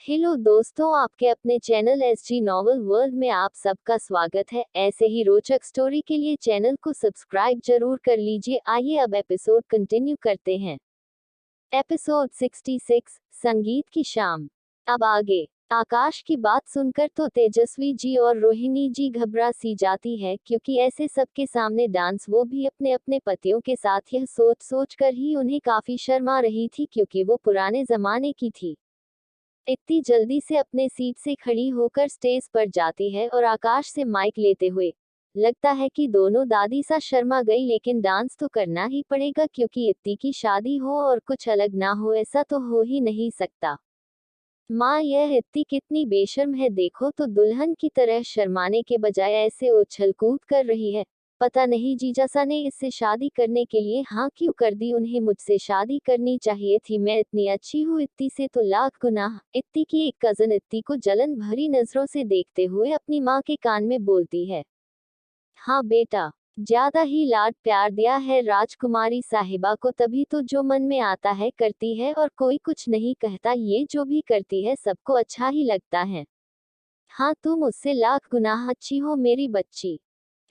Hello दोस्तों, आपके अपने चैनल एसजी नॉवल वर्ल्ड में आप सबका स्वागत है। ऐसे ही रोचक स्टोरी के लिए चैनल को सब्सक्राइब जरूर कर लीजिए। आइए अब एपिसोड कंटिन्यू करते हैं। एपिसोड 66, संगीत की शाम। अब आगे। आकाश की बात सुनकर तो तेजस्वी जी और रोहिणी जी घबरा सी जाती है, क्योंकि ऐसे सबके सामने डांस, वो भी अपने अपने पतियों के साथ, यह सोच सोच कर ही उन्हें काफी शर्मा रही थी, क्योंकि वो पुराने जमाने की थी। इतनी जल्दी से अपने सीट से खड़ी होकर स्टेज पर जाती है और आकाश से माइक लेते हुए, लगता है कि दोनों दादी सा शर्मा गई, लेकिन डांस तो करना ही पड़ेगा, क्योंकि इत्ती की शादी हो और कुछ अलग ना हो, ऐसा तो हो ही नहीं सकता। माँ, यह इत्ती कितनी बेशर्म है, देखो तो दुल्हन की तरह शर्माने के बजाय ऐसे उछल कूद कर रही है। पता नहीं जीजासा ने इससे शादी करने के लिए हाँ क्यों कर दी, उन्हें मुझसे शादी करनी चाहिए थी, मैं इतनी अच्छी हूँ इत्ती से तो लाख गुनाह। इत्ती की एक कजन इत्ती को जलन भरी नजरों से देखते हुए अपनी माँ के कान में बोलती है, हाँ बेटा, ज्यादा ही लाड प्यार दिया है राजकुमारी साहिबा को, तभी तो जो मन में आता है करती है और कोई कुछ नहीं कहता, ये जो भी करती है सबको अच्छा ही लगता है। हाँ, तुम मुझसे लाख गुनाह अच्छी हो मेरी बच्ची।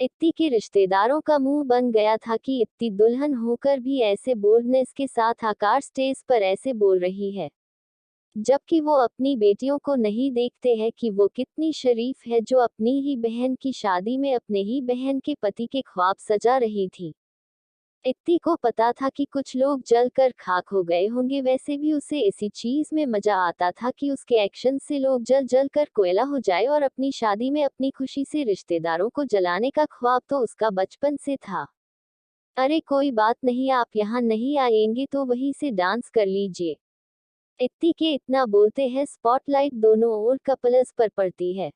इत्ती के रिश्तेदारों का मुंह बन गया था कि इत्ती दुल्हन होकर भी ऐसे बोल्डनेस के साथ आकार स्टेज पर ऐसे बोल रही है, जबकि वो अपनी बेटियों को नहीं देखते हैं कि वो कितनी शरीफ है, जो अपनी ही बहन की शादी में अपने ही बहन के पति के ख्वाब सजा रही थी। इत्ती को पता था कि कुछ लोग जल कर खाक हो गए होंगे, वैसे भी उसे इसी चीज में मजा आता था कि उसके एक्शन से लोग जल जल कर कोयला हो जाए, और अपनी शादी में अपनी खुशी से रिश्तेदारों को जलाने का ख्वाब तो उसका बचपन से था। अरे कोई बात नहीं, आप यहाँ नहीं आएंगे तो वहीं से डांस कर लीजिए। इत्ती के इतना बोलते हैं स्पॉटलाइट दोनों ओर कपल्स पर पड़ती है।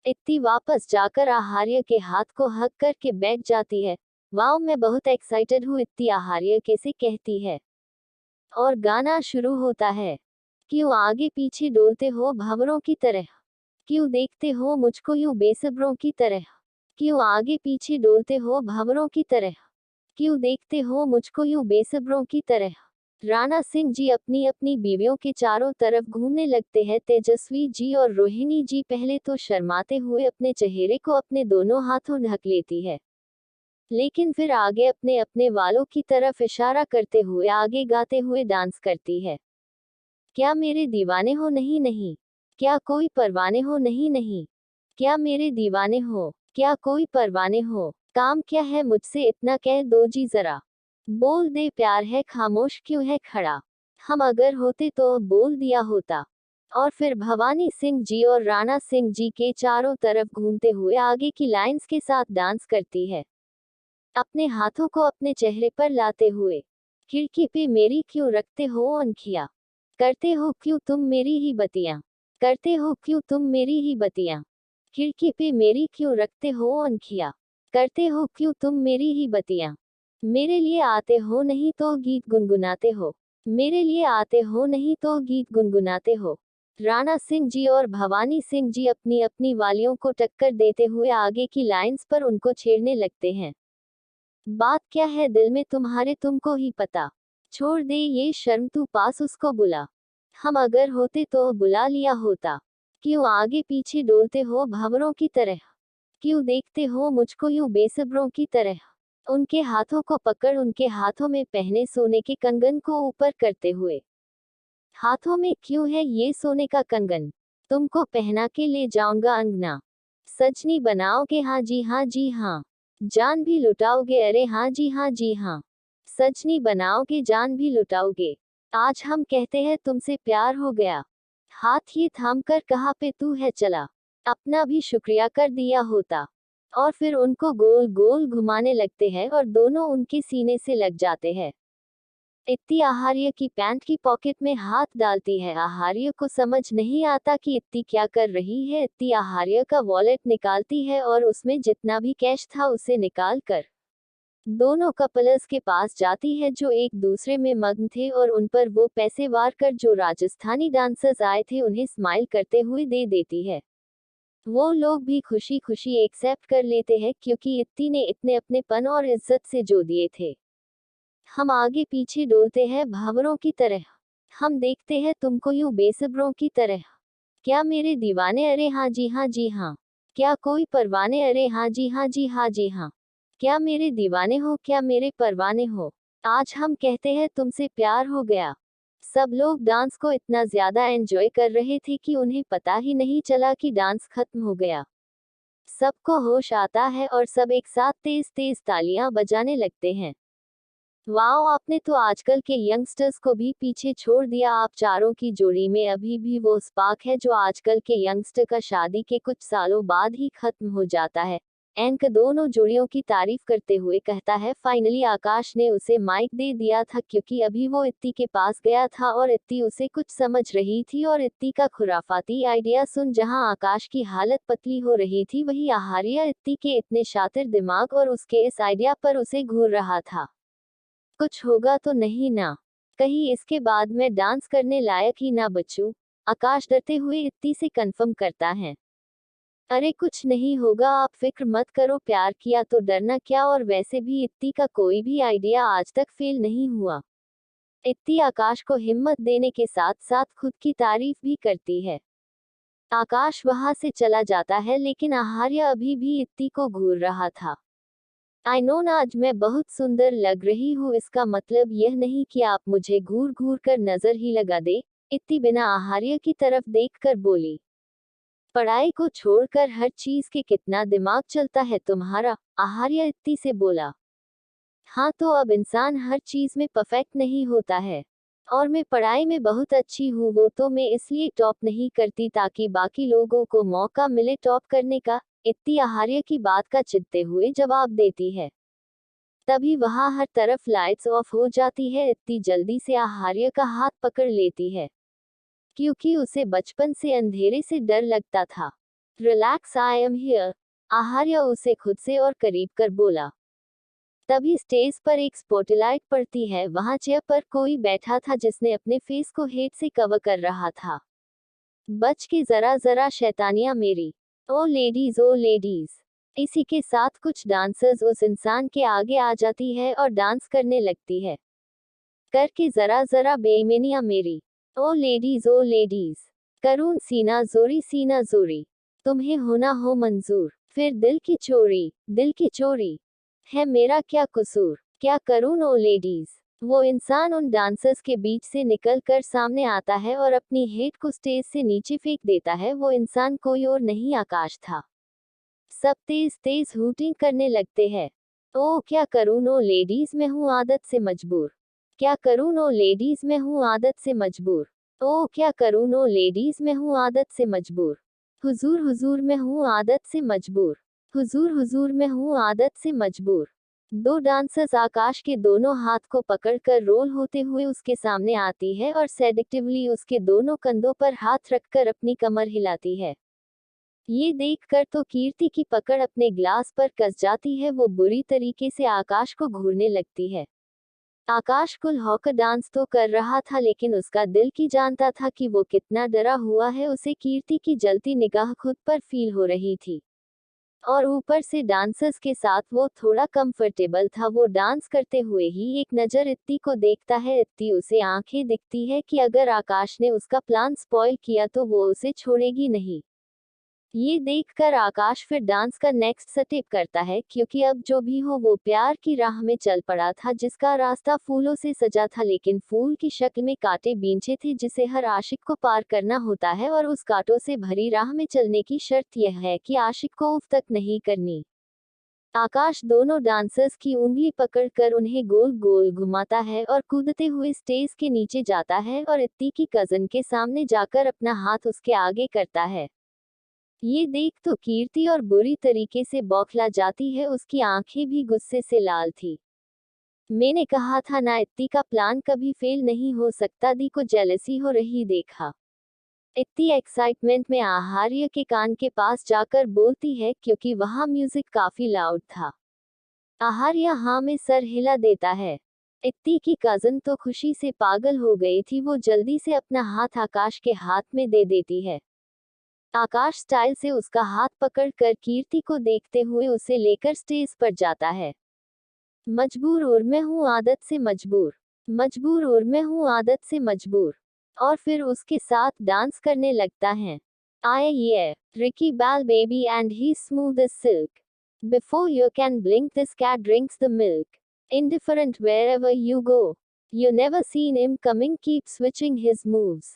इत्ती वापस जाकर आहार्य के हाथ को हक करके बैठ जाती है। वाओ, मैं बहुत एक्साइटेड हूँ, इत्ती आहार्य कैसे कहती है। और गाना शुरू होता है। क्यों आगे पीछे डोलते हो भंवरों की तरह, क्यों देखते हो मुझको यूं बेसब्रों की तरह, क्यों आगे पीछे डोलते हो भंवरों की तरह, क्यों देखते हो मुझको यूं बेसब्रों की तरह। राणा सिंह जी अपनी अपनी बीवियों के चारों तरफ घूमने लगते हैं। तेजस्वी जी और रोहिणी जी पहले तो शर्माते हुए अपने चेहरे को अपने दोनों हाथों ढक लेती है, लेकिन फिर आगे अपने अपने वालों की तरफ इशारा करते हुए आगे गाते हुए डांस करती है। क्या मेरे दीवाने हो, नहीं नहीं, क्या कोई परवाने हो, नहीं नहीं, क्या मेरे दीवाने हो, क्या कोई परवाने हो, काम क्या है मुझसे इतना कह दो जी जरा, बोल दे प्यार है खामोश क्यों है खड़ा, हम अगर होते तो बोल दिया होता। और फिर भवानी सिंह जी और राणा सिंह जी के चारों तरफ घूमते हुए आगे की लाइंस के साथ डांस करती है, अपने हाथों को अपने चेहरे पर लाते हुए। खिड़की पे मेरी क्यों रखते हो अनखिया, करते हो क्यों तुम मेरी ही बतियां, करते हो क्यों तुम मेरी ही बतियां, खिड़की पे मेरी क्यों रखते हो अनखिया, करते हो क्यों तुम मेरी ही बतियां। मेरे लिए आते हो नहीं तो गीत गुनगुनाते हो, मेरे लिए आते हो नहीं तो गीत गुनगुनाते हो। राणा सिंह जी और भवानी सिंह जी अपनी अपनी वालियों को टक्कर देते हुए आगे की लाइंस पर उनको छेड़ने लगते हैं। बात क्या है दिल में तुम्हारे, तुमको ही पता, छोड़ दे ये शर्म, तू पास उसको बुला, हम अगर होते तो बुला लिया होता। क्यों आगे पीछे डोलते हो भंवरों की तरह, क्यों देखते हो मुझको यूं बेसब्रों की तरह। उनके हाथों को पकड़ उनके हाथों में पहने सोने के कंगन को ऊपर करते हुए, हाथों में क्यों है ये सोने का कंगन, तुमको पहना के ले जाऊंगा अंगना, सजनी बनाओगे हाँ जी हाँ जी हाँ, जान भी लुटाओगे अरे हाँ जी हाँ जी हाँ, सजनी बनाओगे जान भी लुटाओगे। आज हम कहते हैं तुमसे प्यार हो गया, हाथ ये थाम कर कहाँ पे तू है चला, अपना भी शुक्रिया कर दिया होता। और फिर उनको गोल गोल घुमाने लगते हैं और दोनों उनके सीने से लग जाते हैं। इत्ती आहार्य की पैंट की पॉकेट में हाथ डालती है। आहार्य को समझ नहीं आता कि इत्ती क्या कर रही है। इत्ती आहार्य का वॉलेट निकालती है और उसमें जितना भी कैश था उसे निकाल कर दोनों कपल्स के पास जाती है, जो एक दूसरे में मग्न थे, और उन पर वो पैसे वार कर जो राजस्थानी डांसर्स आए थे उन्हें स्माइल करते हुए दे देती है। वो लोग भी खुशी खुशी एक्सेप्ट कर लेते हैं, क्योंकि इत्ती ने इतने अपनेपन और इज्जत से जो दिए थे। हम आगे पीछे डोलते हैं भंवरों की तरह, हम देखते हैं तुमको यूं बेसब्रों की तरह। क्या मेरे दीवाने, अरे हाँ जी हाँ जी हाँ। क्या कोई परवाने, अरे हाँ जी हाँ जी हाँ जी हाँ। क्या मेरे दीवाने हो, क्या मेरे परवाने हो। आज हम कहते हैं तुमसे प्यार हो गया। सब लोग डांस को इतना ज्यादा एंजॉय कर रहे थे कि उन्हें पता ही नहीं चला कि डांस खत्म हो गया। सबको होश आता है और सब एक साथ तेज तेज तालियां बजाने लगते हैं। वाओ, आपने तो आजकल के यंगस्टर्स को भी पीछे छोड़ दिया। आप चारों की जोड़ी में अभी भी वो स्पार्क है जो आजकल के यंगस्टर का शादी के कुछ सालों बाद ही खत्म हो जाता है। एंक दोनों जोड़ियों की तारीफ करते हुए कहता है, फाइनली आकाश ने उसे माइक दे दिया था क्योंकि अभी वो इत्ती के पास गया था और इत्ती उसे कुछ समझ रही थी और इत्ती का खुराफाती आइडिया सुन जहां आकाश की हालत पतली हो रही थी वही आहार्य इत्ती के इतने शातिर दिमाग और उसके इस आइडिया पर उसे घूर रहा था। कुछ होगा तो नहीं ना, कहीं इसके बाद मैं डांस करने लायक ही ना बचूं। आकाश डरते हुए इत्ती से कंफर्म करता है। अरे कुछ नहीं होगा, आप फिक्र मत करो, प्यार किया तो डरना क्या, और वैसे भी इत्ती का कोई भी आइडिया आज तक फेल नहीं हुआ। इत्ती आकाश को हिम्मत देने के साथ साथ खुद की तारीफ भी करती है। आकाश वहां से चला जाता है लेकिन आहार्य अभी भी इत्ती को घूर रहा था। आई नो ना, आज मैं बहुत सुंदर लग रही हूँ, इसका मतलब यह नहीं कि आप मुझे घूर घूर कर नजर ही लगा दे। इत्ती बिना आहार्य की तरफ देखकर बोली। पढ़ाई को छोड़कर हर चीज के कितना दिमाग चलता है तुम्हारा, आहार्य इत्ती से बोला। हाँ तो अब इंसान हर चीज में परफेक्ट नहीं होता है। और मैं पढ़ाई में बहुत अच्छी हूँ, वो तो मैं इसलिए टॉप नहीं करती ताकि बाकी लोगों को मौका मिले टॉप करने का। इत्ती आहार्य की बात का चिढ़ते हुए जवाब देती है। तभी वहां हर तरफ लाइट्स ऑफ हो जाती है। इत्ती जल्दी से आहार्य का हाथ पकड़ लेती है क्योंकि उसे बचपन से अंधेरे से डर लगता था। रिलैक्स, आई एम हियर, आहार्य उसे खुद से और करीब कर बोला। तभी स्टेज पर एक स्पॉटलाइट पड़ती है। वहां चेयर पर कोई बैठा था जिसने अपने फेस को हेड से कवर कर रहा था। बच के जरा जरा शैतानियां मेरी। ओ लेडीज, ओ लेडीज। इसी के साथ कुछ डांसर्स उस इंसान के आगे आ जाती है और डांस करने लगती है। करके जरा जरा बेईमानियां मेरी। ओ लेडीज, ओ लेडीज। करूं सीना जोरी। तुम्हें होना हो मंजूर, फिर दिल की चोरी, दिल की चोरी। है मेरा क्या कसूर, क्या करूं ओ लेडीज। वो इंसान उन डांसर्स के बीच से निकल कर सामने आता है और अपनी हेड को स्टेज से नीचे फेंक देता है। वो इंसान कोई और नहीं आकाश था। सब तेज तेज हूटिंग करने लगते हैं। ओ क्या करूं ओ लेडीज, मैं हूं आदत से मजबूर। क्या करूं ओ लेडीज, मैं हूं आदत से मजबूर। ओ क्या करूं ओ लेडीज, मैं हूं आदत से मजबूर। हुजूर हुजूर, मैं हूं आदत से मजबूर। हुजूर हुजूर, मैं हूं आदत से मजबूर। दो डांसर्स आकाश के दोनों हाथ को पकड़कर रोल होते हुए उसके सामने आती है और सेडिक्टिवली उसके दोनों कंधों पर हाथ रखकर अपनी कमर हिलाती है। ये देखकर तो कीर्ति की पकड़ अपने ग्लास पर कस जाती है। वो बुरी तरीके से आकाश को घूरने लगती है। आकाश कुल होकर डांस तो कर रहा था लेकिन उसका दिल की जानता था कि वो कितना डरा हुआ है। उसे कीर्ति की जलती निगाह खुद पर फील हो रही थी और ऊपर से डांसर्स के साथ वो थोड़ा कंफर्टेबल था। वो डांस करते हुए ही एक नजर इत्ती को देखता है। इत्ती उसे आंखें दिखती है कि अगर आकाश ने उसका प्लान स्पॉइल किया तो वो उसे छोड़ेगी नहीं। ये देखकर आकाश फिर डांस का नेक्स्ट स्टेप करता है क्योंकि अब जो भी हो वो प्यार की राह में चल पड़ा था जिसका रास्ता फूलों से सजा था लेकिन फूल की शक्ल में कांटे बींचे थे जिसे हर आशिक को पार करना होता है और उस कांटों से भरी राह में चलने की शर्त यह है कि आशिक को उफ तक नहीं करनी। आकाश दोनों डांसर्स की उंगली पकड़कर उन्हें गोल गोल घुमाता है और कूदते हुए स्टेज के नीचे जाता है और इत्ती की कजन के सामने जाकर अपना हाथ उसके आगे करता है। ये देख तो कीर्ति और बुरी तरीके से बौखला जाती है। उसकी आंखें भी गुस्से से लाल थी। मैंने कहा था ना, इत्ती का प्लान कभी फेल नहीं हो सकता। दी को जेलसी हो रही देखा। इत्ती एक्साइटमेंट में आहार्य के कान के पास जाकर बोलती है क्योंकि वहां म्यूजिक काफी लाउड था। आहार्य हाँ में सर हिला देता है। इत्ती की कजन तो खुशी से पागल हो गई थी। वो जल्दी से अपना हाथ आकाश के हाथ में दे देती है। आकाश स्टाइल से उसका हाथ पकड़कर कीर्ति को देखते हुए उसे लेकर स्टेज पर जाता है। मजबूर और मैं हूँ आदत से मजबूर। मजबूर और मैं हूँ आदत से मजबूर। और फिर उसके साथ डांस करने लगता है। आए ये Ricky Ball baby and he's smooth as silk. Before you can blink this cat drinks the milk. Indifferent wherever you go. You never seen him coming keep switching his moves.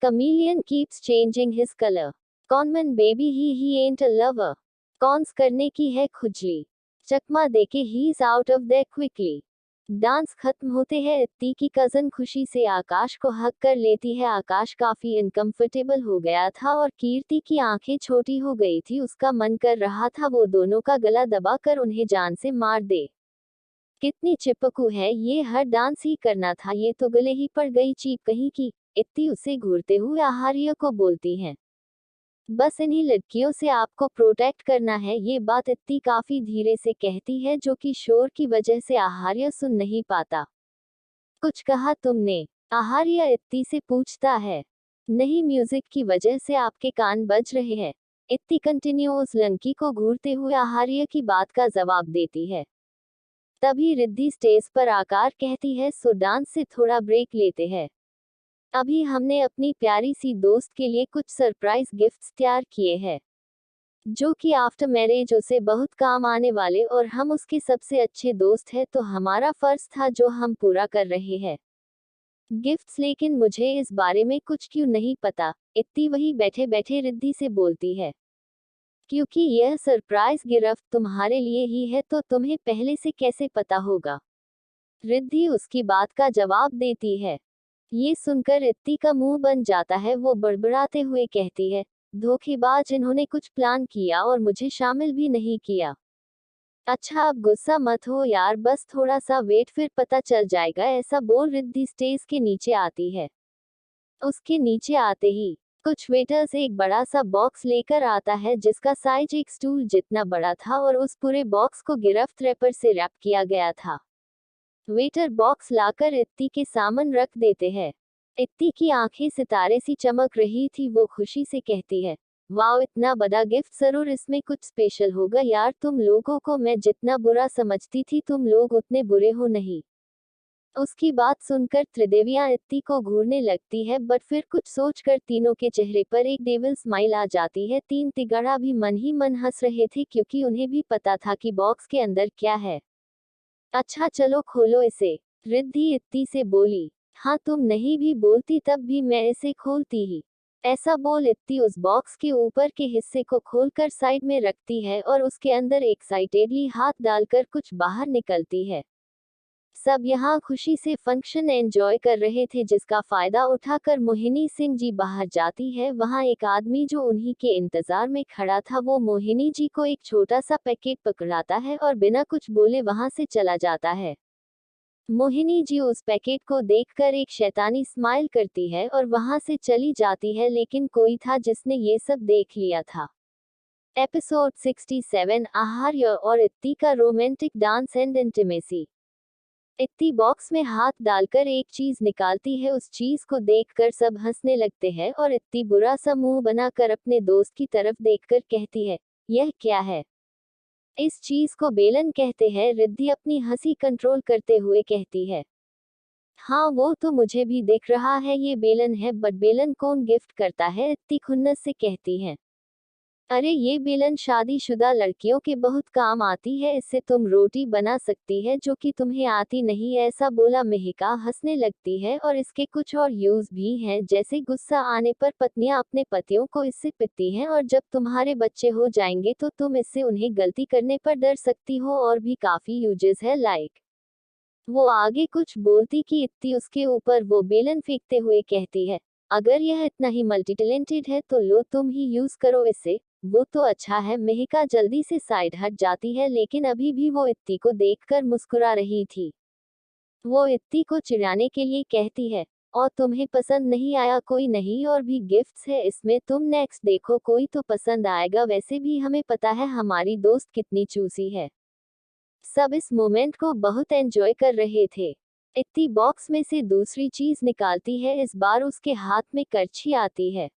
Chameleon keeps changing his color. Conman baby he ain't a lover. Cons करने की है खुजली। चकमा देके he is out of their quickly. Dance खत्म होते हैं इत्ती की कजन खुशी से आकाश को हक कर लेती है। आकाश काफी इनकम्फर्टेबल हो गया था और कीर्ति की आंखें छोटी हो गई थी। उसका मन कर रहा था वो दोनों का गला दबा कर उन्हें जान से मार दे। कितनी चिपकू है ये, हर डांस ही करना था, ये तो गले ही पड़ गई चीप कहीं की। इत्ती उसे घूरते हुए आहार्य को बोलती है। बस इन्हीं लड़कियों से आपको प्रोटेक्ट करना है, ये बात इत्ती काफी धीरे से कहती है जो कि शोर की वजह से आहार्य सुन नहीं पाता। कुछ कहा तुमने? आहार्य इत्ती से पूछता है। नहीं, म्यूजिक की वजह से आपके कान बज रहे हैं। इत्ती कंटिन्यू उस लड़की को घूरते हुए आहार्य की बात का जवाब देती है। तभी रिद्धि स्टेज पर आकर कहती है सो डांस से थोड़ा ब्रेक लेते हैं। अभी हमने अपनी प्यारी सी दोस्त के लिए कुछ सरप्राइज गिफ्ट्स तैयार किए हैं जो कि आफ्टर मैरिज उसे बहुत काम आने वाले, और हम उसके सबसे अच्छे दोस्त हैं तो हमारा फर्ज था जो हम पूरा कर रहे हैं गिफ्ट्स। लेकिन मुझे इस बारे में कुछ क्यों नहीं पता, इत्ती वही बैठे बैठे रिद्धि से बोलती है। क्योंकि यह सरप्राइज गिफ्ट तुम्हारे लिए ही है तो तुम्हें पहले से कैसे पता होगा? रिद्धि उसकी बात का जवाब देती है। ये सुनकर इत्ती का मुंह बन जाता है। वो बड़बड़ाते हुए कहती है, धोखेबाज, इन्होंने कुछ प्लान किया और मुझे शामिल भी नहीं किया। अच्छा अब गुस्सा मत हो यार, बस थोड़ा सा वेट फिर पता चल जाएगा। ऐसा बोल रिद्धि स्टेज के नीचे आती है। उसके नीचे आते ही कुछ वेटर्स एक बड़ा सा बॉक्स लेकर आता है जिसका साइज एक स्टूल जितना बड़ा था और उस पूरे बॉक्स को गिरफ्त रैपर से रैप किया गया था। वेटर बॉक्स लाकर इत्ती के सामने रख देते हैं। इत्ती की आंखें सितारे सी चमक रही थी। वो खुशी से कहती है, वाओ, इतना बड़ा गिफ्ट, जरूर इसमें कुछ स्पेशल होगा यार। तुम लोगों को मैं जितना बुरा समझती थी तुम लोग उतने बुरे हो नहीं। उसकी बात सुनकर त्रिदेवियां इत्ती को घूरने लगती है, बट फिर कुछ सोचकर तीनों के चेहरे पर एक डेविल स्माइल आ जाती है। तीन तिगड़ा भी मन ही मन हंस रहे थे क्योंकि उन्हें भी पता था कि बॉक्स के अंदर क्या है। अच्छा चलो खोलो इसे, रिद्धि इत्ती से बोली। हाँ, तुम नहीं भी बोलती तब भी मैं इसे खोलती ही। ऐसा बोल इत्ती उस बॉक्स के ऊपर के हिस्से को खोलकर साइड में रखती है और उसके अंदर एक्साइटेडली हाथ डालकर कुछ बाहर निकलती है। सब यहाँ खुशी से फंक्शन एंजॉय कर रहे थे जिसका फायदा उठाकर मोहिनी सिंह जी बाहर जाती है। वहाँ एक आदमी जो उन्हीं के इंतजार में खड़ा था वो मोहिनी जी को एक छोटा सा पैकेट पकड़ाता है और बिना कुछ बोले वहाँ से चला जाता है। मोहिनी जी उस पैकेट को देखकर एक शैतानी स्माइल करती है और वहाँ से चली जाती है, लेकिन कोई था जिसने ये सब देख लिया था। एपिसोड 67 आहार्य और इत्ती का रोमांटिक डांस एंड इंटीमेसी। इत्ती बॉक्स में हाथ डालकर एक चीज निकालती है। उस चीज को देखकर सब हंसने लगते हैं और इत्ती बुरा सा मुंह बनाकर अपने दोस्त की तरफ देखकर कहती है, यह क्या है? इस चीज को बेलन कहते हैं। रिद्धि अपनी हंसी कंट्रोल करते हुए कहती है, हाँ वो तो मुझे भी दिख रहा है ये बेलन है, बट बेलन कौन गिफ्ट करता है? इत्ती खुन्नस से कहती है। अरे ये बेलन शादीशुदा लड़कियों के बहुत काम आती है, इससे तुम रोटी बना सकती है जो कि तुम्हें आती नहीं, ऐसा बोला मेहिका हंसने लगती है। और इसके कुछ और यूज भी हैं, जैसे गुस्सा आने पर पत्नियां अपने पतियों को इससे पिटती हैं और जब तुम्हारे बच्चे हो जाएंगे तो तुम इससे उन्हें गलती करने पर डर सकती हो, और भी काफी यूजेस है लाइक। वो आगे कुछ बोलती कि इत्ती उसके ऊपर वो बेलन फेंकते हुए कहती है, अगर यह इतना ही मल्टी टैलेंटेड है तो लो तुम ही यूज करो इसे, वो तो अच्छा है। मेहिका जल्दी से साइड हट जाती है, लेकिन अभी भी वो इत्ती को देखकर मुस्कुरा रही थी। वो इत्ती को चिढ़ाने के लिए कहती है, और तुम्हें पसंद नहीं आया? कोई नहीं, और भी गिफ्ट्स है इसमें, तुम नेक्स्ट देखो कोई तो पसंद आएगा। वैसे भी हमें पता है हमारी दोस्त कितनी चूसी है। सब इस मोमेंट को बहुत एंजॉय कर रहे थे। इत्ती बॉक्स में से दूसरी चीज निकालती है। इस बार उसके हाथ में करछी आती है।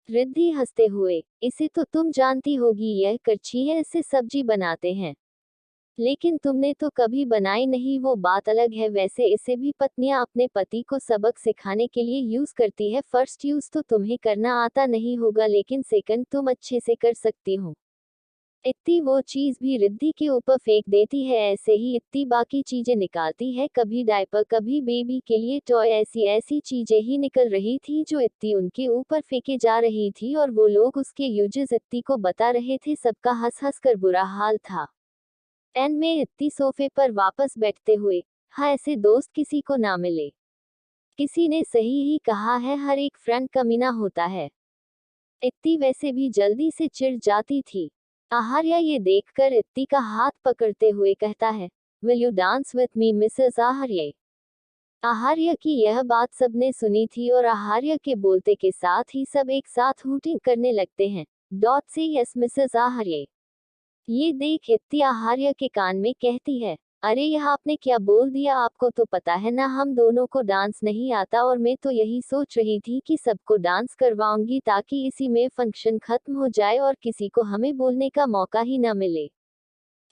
रिद्धि हंसते हुए, इसे तो तुम जानती होगी, यह करछी है, इससे सब्जी बनाते हैं। लेकिन तुमने तो कभी बनाई नहीं, वो बात अलग है। वैसे इसे भी पत्नियां अपने पति को सबक सिखाने के लिए यूज करती है। फर्स्ट यूज तो तुम्हें करना आता नहीं होगा, लेकिन सेकंड तुम अच्छे से कर सकती हो। इत्ती वो चीज भी रिद्धि के ऊपर फेंक देती है, ऐसे ही इत्ती बाकी चीजें निकालती है, कभी डायपर, कभी बेबी के लिए टॉय, ऐसी ऐसी चीजें ही निकल रही थी जो इत्ती उनके ऊपर फेंके जा रही थी, और वो लोग उसके यूजेस इत्ती को बता रहे थे। सबका हंस हंस कर बुरा हाल था। एंड में इत्ती सोफे पर वापस बैठते हुए, हाँ ऐसे दोस्त किसी को ना मिले। किसी ने सही ही कहा है, हर एक फ्रेंड कमीना होता है। इत्ती वैसे भी जल्दी से चिढ़ जाती थी। आहार्या ये देखकर इत्ती का हाथ पकड़ते हुए कहता है, will you dance with me Mrs Aharya. Aharya की यह बात सबने सुनी थी, और आहार्य के बोलते के साथ ही सब एक साथ हूटिंग करने लगते हैं। डॉट से यस मिसेस आहार्य। ये देख इत्ती आहार्य के कान में कहती है, अरे यह आपने क्या बोल दिया, आपको तो पता है ना हम दोनों को डांस नहीं आता, और मैं तो यही सोच रही थी कि सबको डांस करवाऊंगी ताकि इसी में फंक्शन खत्म हो जाए और किसी को हमें बोलने का मौका ही ना मिले।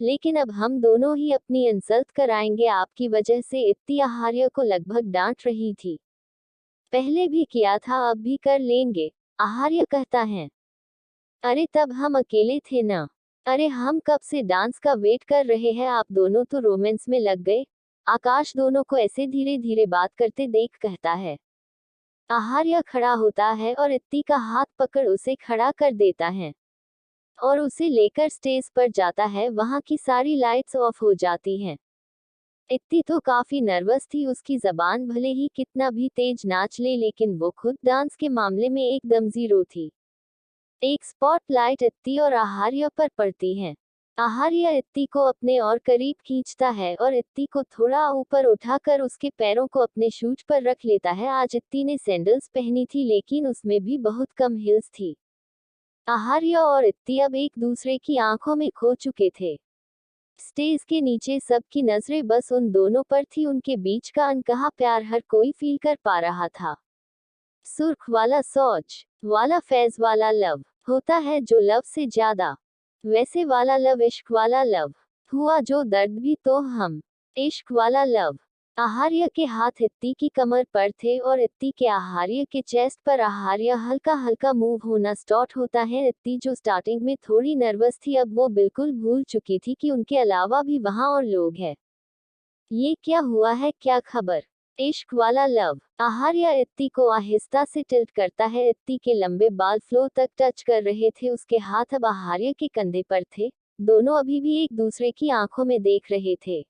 लेकिन अब हम दोनों ही अपनी इंसल्ट कराएंगे आपकी वजह से। इत्ती आहार्य को लगभग डांट रही थी। पहले भी किया था, अब भी कर लेंगे, आहार्य कहता है। अरे तब हम अकेले थे ना। अरे हम कब से डांस का वेट कर रहे हैं, आप दोनों तो रोमांस में लग गए। आकाश दोनों को ऐसे धीरे धीरे बात करते देख कहता है। आहार्य खड़ा होता है और इत्ती का हाथ पकड़ उसे खड़ा कर देता है और उसे लेकर स्टेज पर जाता है। वहां की सारी लाइट्स ऑफ हो जाती हैं। इत्ती तो काफी नर्वस थी, उसकी जबान भले ही कितना भी तेज नाच ले, लेकिन वो खुद डांस के मामले में एकदम जीरो थी। एक स्पॉटलाइट इत्ती और आहार्य पर पड़ती है। आहार्य इत्ती को अपने और करीब खींचता है और इत्ती को थोड़ा ऊपर उठाकर उसके पैरों को अपने शूज पर रख लेता है। आज इत्ती ने सैंडल्स पहनी थी, लेकिन उसमें भी बहुत कम हील्स थी। आहार्य और इत्ती अब एक दूसरे की आंखों में खो चुके थे। स्टेज के नीचे सबकी नजरें बस उन दोनों पर थी। उनके बीच का अनकहा प्यार हर कोई फील कर पा रहा था। सुर्ख वाला सोच वाला फैज वाला लव होता है जो लव से ज्यादा, वैसे वाला लव इश्क वाला लव हुआ जो दर्द भी तो हम इश्क वाला लव। आहार्य के हाथ इत्ती की कमर पर थे और इत्ती के आहार्य के चेस्ट पर। आहार्य हल्का हल्का मूव होना स्टार्ट होता है। इत्ती जो स्टार्टिंग में थोड़ी नर्वस थी, अब वो बिल्कुल भूल चुकी थी कि उनके अलावा भी वहां और लोग हैं। ये क्या हुआ है, क्या खबर। इश्क वाला लव। आहार्य इत्ती को आहिस्ता से टिल्ट करता है। इत्ती के लंबे बाल फ्लोर तक टच कर रहे थे। उसके हाथ अब आहार्य के कंधे पर थे। दोनों अभी भी एक दूसरे की आंखों में देख रहे थे।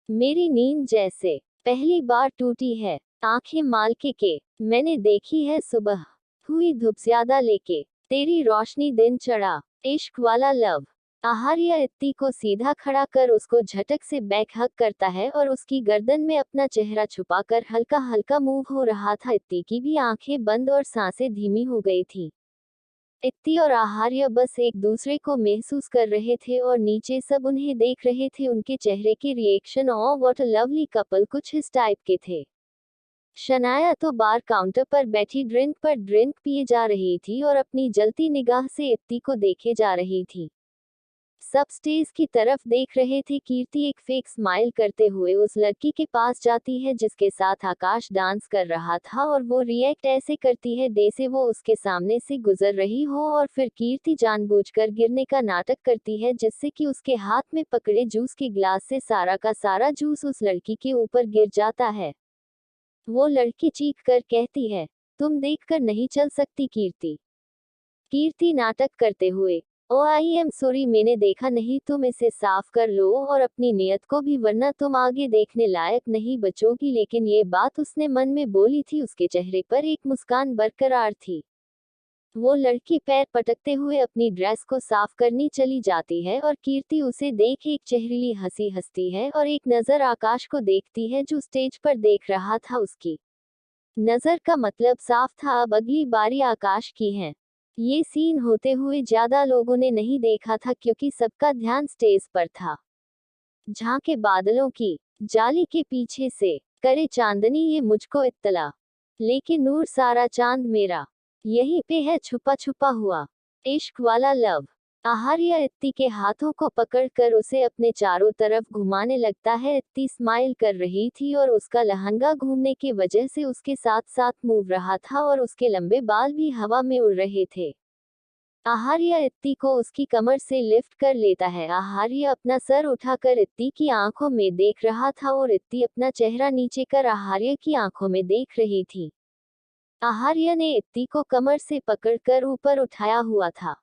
मेरी नींद जैसे पहली बार टूटी है। आंखें मालके के मैंने देखी है सुबह हुई धूप ज्यादा लेके, तेरी रोशनी दिन चढ़ा। इश्क वाला लव। आहार्य इत्ती को सीधा खड़ा कर उसको झटक से बैक हक करता है और उसकी गर्दन में अपना चेहरा छुपाकर हल्का हल्का मूव हो रहा था। इत्ती की भी आंखें बंद और सांसें धीमी हो गई थी। इत्ती और आहार्य बस एक दूसरे को महसूस कर रहे थे और नीचे सब उन्हें देख रहे थे। उनके चेहरे के रिएक्शन और व्हाट अ लवली कपल कुछ इस टाइप के थे। शनाया तो बार काउंटर पर बैठी ड्रिंक पर ड्रिंक पिए जा रही थी और अपनी जलती निगाह से इत्ती को देखे जा रही थी। सब स्टेज की तरफ देख रहे थे। कीर्ति एक फेक स्माइल करते हुए उस लड़की के पास जाती है जिसके साथ आकाश डांस कर रहा था, और वो रिएक्ट ऐसे करती है जैसे वो उसके सामने से गुजर रही हो, और फिर कीर्ति जानबूझकर गिरने का नाटक करती है जिससे कि उसके हाथ में पकड़े जूस के गिलास से सारा का सारा जूस उस लड़की के ऊपर गिर जाता है। वो लड़की चीख कर कहती है, तुम देखकर नहीं चल सकती कीर्ति। कीर्ति नाटक करते हुए, ओ आई एम सॉरी, मैंने देखा नहीं, तुम इसे साफ कर लो और अपनी नियत को भी, वरना तुम आगे देखने लायक नहीं बचोगी। लेकिन ये बात उसने मन में बोली थी। उसके चेहरे पर एक मुस्कान बरकरार थी। वो लड़की पैर पटकते हुए अपनी ड्रेस को साफ करनी चली जाती है और कीर्ति उसे देख एक चेहरीली हंसी हंसती है और एक नजर आकाश को देखती है जो स्टेज पर देख रहा था। उसकी नजर का मतलब साफ था, अब अगली बारी आकाश की है। ये सीन होते हुए ज्यादा लोगों ने नहीं देखा था क्योंकि सबका ध्यान स्टेज पर था। झांके बादलों की जाली के पीछे से करे चांदनी ये मुझको इत्तला, लेकिन नूर सारा चांद मेरा यहीं पे है छुपा छुपा हुआ। इश्क वाला लव। आहार्य इत्ती के हाथों को पकड़कर उसे अपने चारों तरफ घुमाने लगता है। इत्ती स्माइल कर रही थी और उसका लहंगा घूमने की वजह से उसके साथ साथ मूव रहा था और उसके लंबे बाल भी हवा में उड़ रहे थे। आहार्य इत्ती को उसकी कमर से लिफ्ट कर लेता है। आहार्य अपना सर उठाकर इत्ती की आंखों में देख रहा था और इत्ती अपना चेहरा नीचे कर आहार्य की आंखों में देख रही थी। आहार्य ने इत्ती को कमर से पकड़कर ऊपर उठाया हुआ था।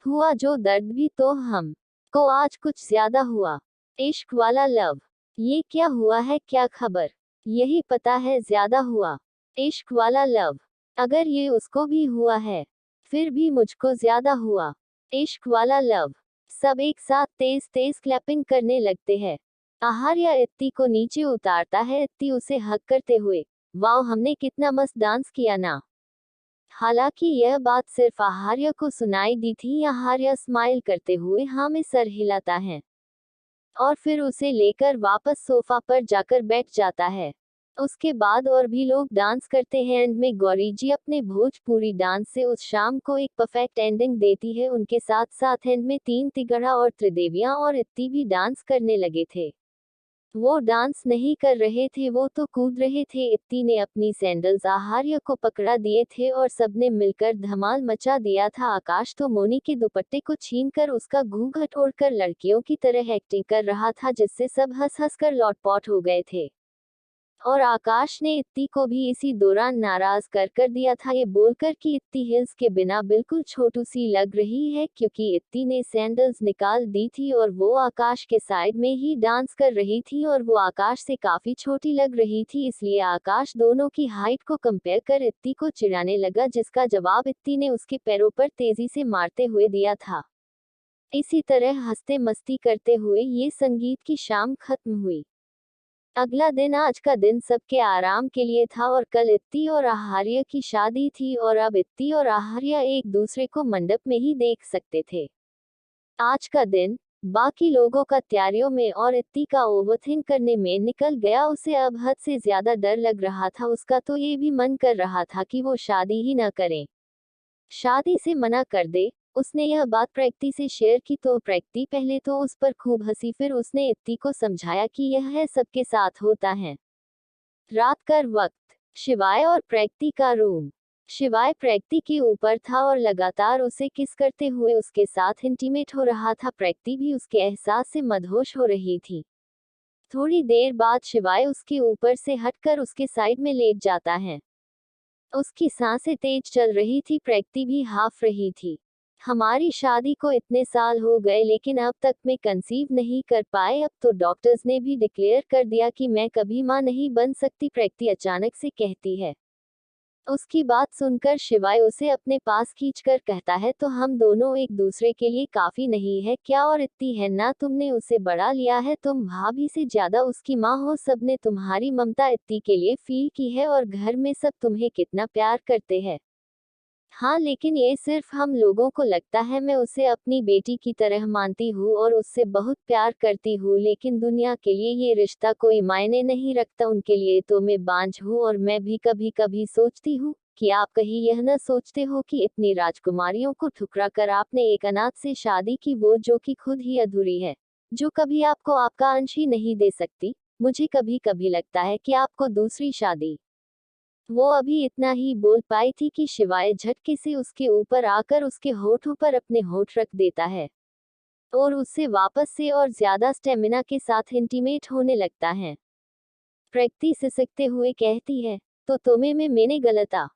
हुआ जो दर्द भी तो हम को आज कुछ ज्यादा हुआ। इश्क वाला लव, ये क्या हुआ है, क्या खबर? यही पता है ज्यादा हुआ। इश्क वाला लव, अगर ये उसको भी हुआ है फिर भी मुझको ज्यादा हुआ। इश्क वाला लव। सब एक साथ तेज तेज क्लैपिंग करने लगते हैं। आहार्य इत्ती को नीचे उतारता है। इत्ती उसे हक करते हुए, वाओ हमने कितना मस्त डांस किया ना। हालांकि यह बात सिर्फ आहार्य को सुनाई दी थी। आहार्य स्माइल करते हुए हाँ में सर हिलाता है और फिर उसे लेकर वापस सोफा पर जाकर बैठ जाता है। उसके बाद और भी लोग डांस करते हैं। एंड में गौरी जी अपने भोजपुरी डांस से उस शाम को एक परफेक्ट एंडिंग देती है। उनके साथ साथ एंड में 3 तिगड़ा और त्रिदेवियां और इत्ती भी डांस करने लगे थे। वो डांस नहीं कर रहे थे, वो तो कूद रहे थे। इत्ती ने अपनी सैंडल्स आहार्य को पकड़ा दिए थे और सबने मिलकर धमाल मचा दिया था। आकाश तो मोनी के दुपट्टे को छीनकर उसका घूंघट ओढ़कर लड़कियों की तरह एक्टिंग कर रहा था, जिससे सब हंस हंस कर लौटपौट हो गए थे। और आकाश ने इत्ती को भी इसी दौरान नाराज कर दिया था, ये बोलकर कि इत्ती हिल्स के बिना बिल्कुल छोटू सी लग रही है, क्योंकि इत्ती ने सैंडल्स निकाल दी थी और वो आकाश के साइड में ही डांस कर रही थी और वो आकाश से काफी छोटी लग रही थी। इसलिए आकाश दोनों की हाइट को कंपेयर कर इत्ती को चिढ़ाने लगा, जिसका जवाब इत्ती ने उसके पैरों पर तेजी से मारते हुए दिया था। इसी तरह हंसते मस्ती करते हुए ये संगीत की शाम खत्म हुई। अगला दिन, आज का दिन सबके आराम के लिए था और कल इत्ती और आहार्य की शादी थी और अब इत्ती और आहार्य एक दूसरे को मंडप में ही देख सकते थे। आज का दिन बाकी लोगों का तैयारियों में और इत्ती का ओवरथिंक करने में निकल गया। उसे अब हद से ज्यादा डर लग रहा था। उसका तो ये भी मन कर रहा था कि वो शादी ही न करे, शादी से मना कर दे। उसने यह बात प्रैक्टी से शेयर की तो प्रैक्टी पहले तो उस पर खूब हंसी, फिर उसने इत्ती को समझाया कि यह है सबके साथ होता है। रात का वक्त, शिवाय और प्रैक्टी का रूम। शिवाय प्रैक्टी के ऊपर था और लगातार उसे किस करते हुए उसके साथ इंटीमेट हो रहा था। प्रैक्टी भी उसके एहसास से मदहोश हो रही थी। थोड़ी देर बाद शिवाय उसके ऊपर से हटकर उसके साइड में लेट जाता है। उसकी सांसें तेज चल रही थी, प्रैक्टी भी हाफ रही थी। हमारी शादी को इतने साल हो गए लेकिन अब तक मैं कंसीव नहीं कर पाए, अब तो डॉक्टर्स ने भी डिक्लेयर कर दिया कि मैं कभी मां नहीं बन सकती, प्रैक्टी अचानक से कहती है। उसकी बात सुनकर शिवाय उसे अपने पास खींचकर कहता है, तो हम दोनों एक दूसरे के लिए काफी नहीं है क्या? और इतनी है ना, तुमने उसे बढ़ा लिया है, तुम भाभी से ज्यादा उसकी माँ हो। सबने तुम्हारी ममता इत्ती के लिए फील की है और घर में सब तुम्हें कितना प्यार करते हैं। हाँ, लेकिन ये सिर्फ हम लोगों को लगता है। मैं उसे अपनी बेटी की तरह मानती हूँ और उससे बहुत प्यार करती हूँ, लेकिन दुनिया के लिए ये रिश्ता कोई मायने नहीं रखता। उनके लिए तो मैं बांझ हूँ और मैं भी कभी कभी सोचती हूँ कि आप कहीं यह न सोचते हो कि इतनी राजकुमारियों को ठुकरा कर आपने एक अनाथ से शादी की, वो जो कि खुद ही अधूरी है, जो कभी आपको आपका अंश ही नहीं दे सकती। मुझे कभी कभी लगता है कि आपको दूसरी शादी। वो अभी इतना ही बोल पाई थी कि शिवाय झटके से उसके ऊपर आकर उसके होठों पर अपने होठ रख देता है और उससे वापस से और ज्यादा स्टेमिना के साथ इंटीमेट होने लगता है। प्रकृति सिसकते हुए कहती है, तो तुम्हें में मैंने गलता।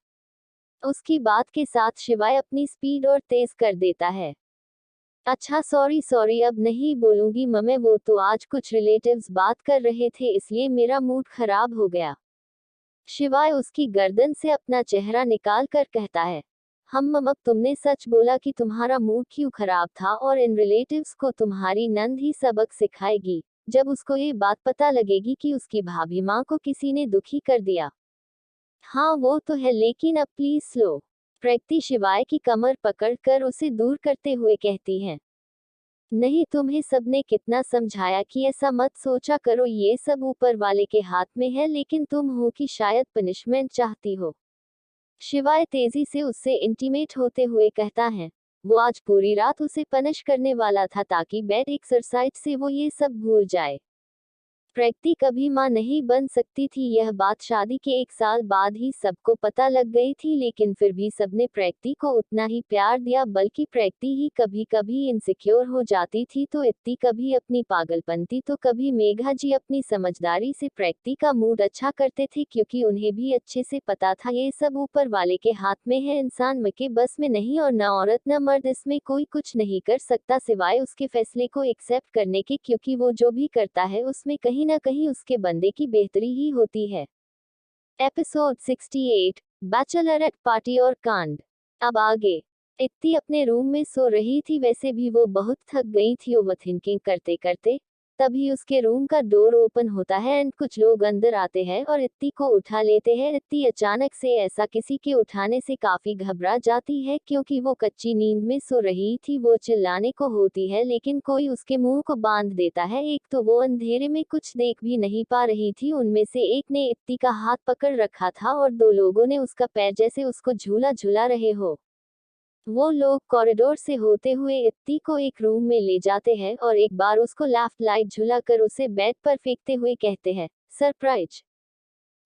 उसकी बात के साथ शिवाय अपनी स्पीड और तेज कर देता है। अच्छा सॉरी सॉरी, अब नहीं बोलूंगी मम्मी, वो तो आज कुछ रिलेटिव्स बात कर रहे थे इसलिए मेरा मूड खराब हो गया। शिवाय उसकी गर्दन से अपना चेहरा निकाल कर कहता है, हम अब तुमने सच बोला कि तुम्हारा मूड क्यों खराब था और इन रिलेटिव्स को तुम्हारी नंद ही सबक सिखाएगी, जब उसको ये बात पता लगेगी कि उसकी भाभी माँ को किसी ने दुखी कर दिया। हाँ वो तो है, लेकिन अब प्लीज स्लो। प्रकृति शिवाय की कमर पकड़कर उसे दूर करते हुए कहती है, नहीं, तुम्हें सबने कितना समझाया कि ऐसा मत सोचा करो, ये सब ऊपर वाले के हाथ में है, लेकिन तुम हो कि शायद पनिशमेंट चाहती हो। शिवाय तेजी से उससे इंटीमेट होते हुए कहता है, वो आज पूरी रात उसे पनिश करने वाला था ताकि बेड एक्सरसाइज से वो ये सब भूल जाए। प्रकृति कभी मां नहीं बन सकती थी, यह बात शादी के 1 साल बाद ही सबको पता लग गई थी, लेकिन फिर भी सबने प्रकृति को उतना ही प्यार दिया, बल्कि प्रकृति ही कभी कभी इनसिक्योर हो जाती थी तो इत्ती कभी अपनी पागलपंती तो कभी मेघा जी अपनी समझदारी से प्रकृति का मूड अच्छा करते थे, क्योंकि उन्हें भी अच्छे से पता था ये सब ऊपर वाले के हाथ में है, इंसान के बस में नहीं, और न औरत न मर्द इसमें कोई कुछ नहीं कर सकता सिवाय उसके फैसले को एक्सेप्ट करने के, क्योंकि वो जो भी करता है उसमें कहीं न कहीं उसके बंदे की बेहतरी ही होती है। एपिसोड 68, बैचलरेट पार्टी और कांड। अब आगे। इत्ती अपने रूम में सो रही थी, वैसे भी वो बहुत थक गई थी ओवरथिंकिंग करते करते। तभी उसके रूम का डोर ओपन होता है एंड कुछ लोग अंदर आते हैं और इत्ती को उठा लेते हैं। इत्ती अचानक से ऐसा किसी के उठाने से काफी घबरा जाती है, क्योंकि वो कच्ची नींद में सो रही थी। वो चिल्लाने को होती है लेकिन कोई उसके मुंह को बांध देता है। एक तो वो अंधेरे में कुछ देख भी नहीं पा रही थी, उनमें से एक ने इत्ती का हाथ पकड़ रखा था और 2 लोगों ने उसका पैर जैसे उसको झूला झुला रहे हो। वो लोग कॉरिडोर से होते हुए इत्ती को एक रूम में ले जाते हैं और एक बार उसको लेफ्ट लाइट झुलाकर उसे बेड पर फेंकते हुए कहते हैं, सरप्राइज।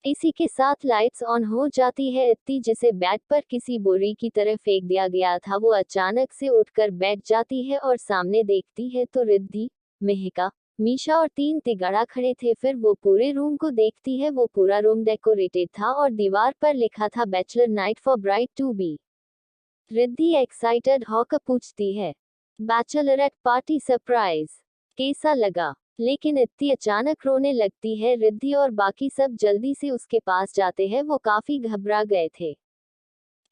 इसी के साथ लाइट्स ऑन हो जाती है। इत्ती जिसे बेड पर किसी बोरी की तरह फेंक दिया गया था, वो अचानक से उठकर बैठ जाती है और सामने देखती है तो रिद्धि, मेहका, मीशा और 3 तिगाड़ा खड़े थे। फिर वो पूरे रूम को देखती है। वो पूरा रूम डेकोरेटेड था और दीवार पर लिखा था bachelor night for bride to be. Riddhi excited होकर पूछती है, बैचलरेट पार्टी सरप्राइज कैसा लगा? लेकिन इत्ती अचानक रोने लगती है। रिद्धि और बाकी सब जल्दी से उसके पास जाते हैं, वो काफी घबरा गए थे।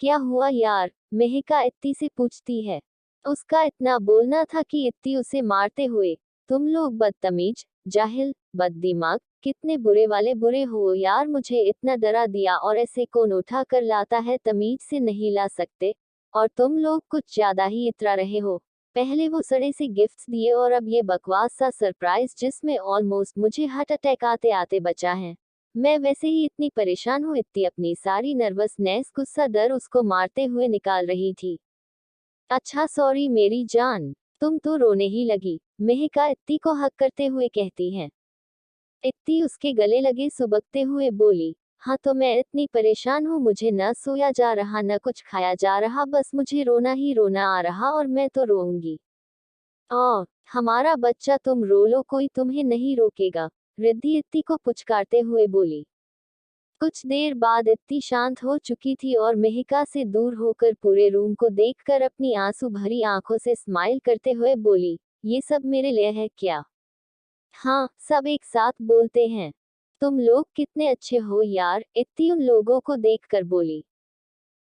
क्या हुआ यार? मेहका इत्ती से पूछती है। उसका इतना बोलना था कि इत्ती उसे मारते हुए, तुम लोग बदतमीज, जाहिल, बददिमाग, कितने बुरे वाले बुरे हो यार, मुझे इतना डरा दिया और ऐसे कौन उठा कर लाता है, तमीज से नहीं ला सकते, और तुम लोग कुछ ज्यादा ही इतरा रहे हो। पहले वो सड़े से गिफ्ट्स दिए और अब ये बकवास सा सरप्राइज जिसमें ऑलमोस्ट मुझे हार्ट अटैक आते आते बचा है। मैं वैसे ही इतनी परेशान हूँ। इतनी अपनी सारी नर्वसनेस गुस्सा डर उसको मारते हुए निकाल रही थी। अच्छा सॉरी मेरी जान, तुम तो रोने ही लगी, मेहका इत्ती को हक करते हुए कहती है। इत्ती उसके गले लगे सुबकते हुए बोली, हाँ तो मैं इतनी परेशान हूँ, मुझे न सोया जा रहा न कुछ खाया जा रहा, बस मुझे रोना ही रोना आ रहा और मैं तो रोऊंगी। ओ, हमारा बच्चा तुम रो लो, कोई तुम्हें नहीं रोकेगा, रिद्धि इत्ती को पुचकारते हुए बोली। कुछ देर बाद इत्ती शांत हो चुकी थी और मेहका से दूर होकर पूरे रूम को देखकर अपनी आंसू भरी आंखों से स्माइल करते हुए बोली, ये सब मेरे लिए है क्या? हाँ, सब एक साथ बोलते हैं। तुम लोग कितने अच्छे हो यार, इत्ती उन लोगों को देखकर बोली।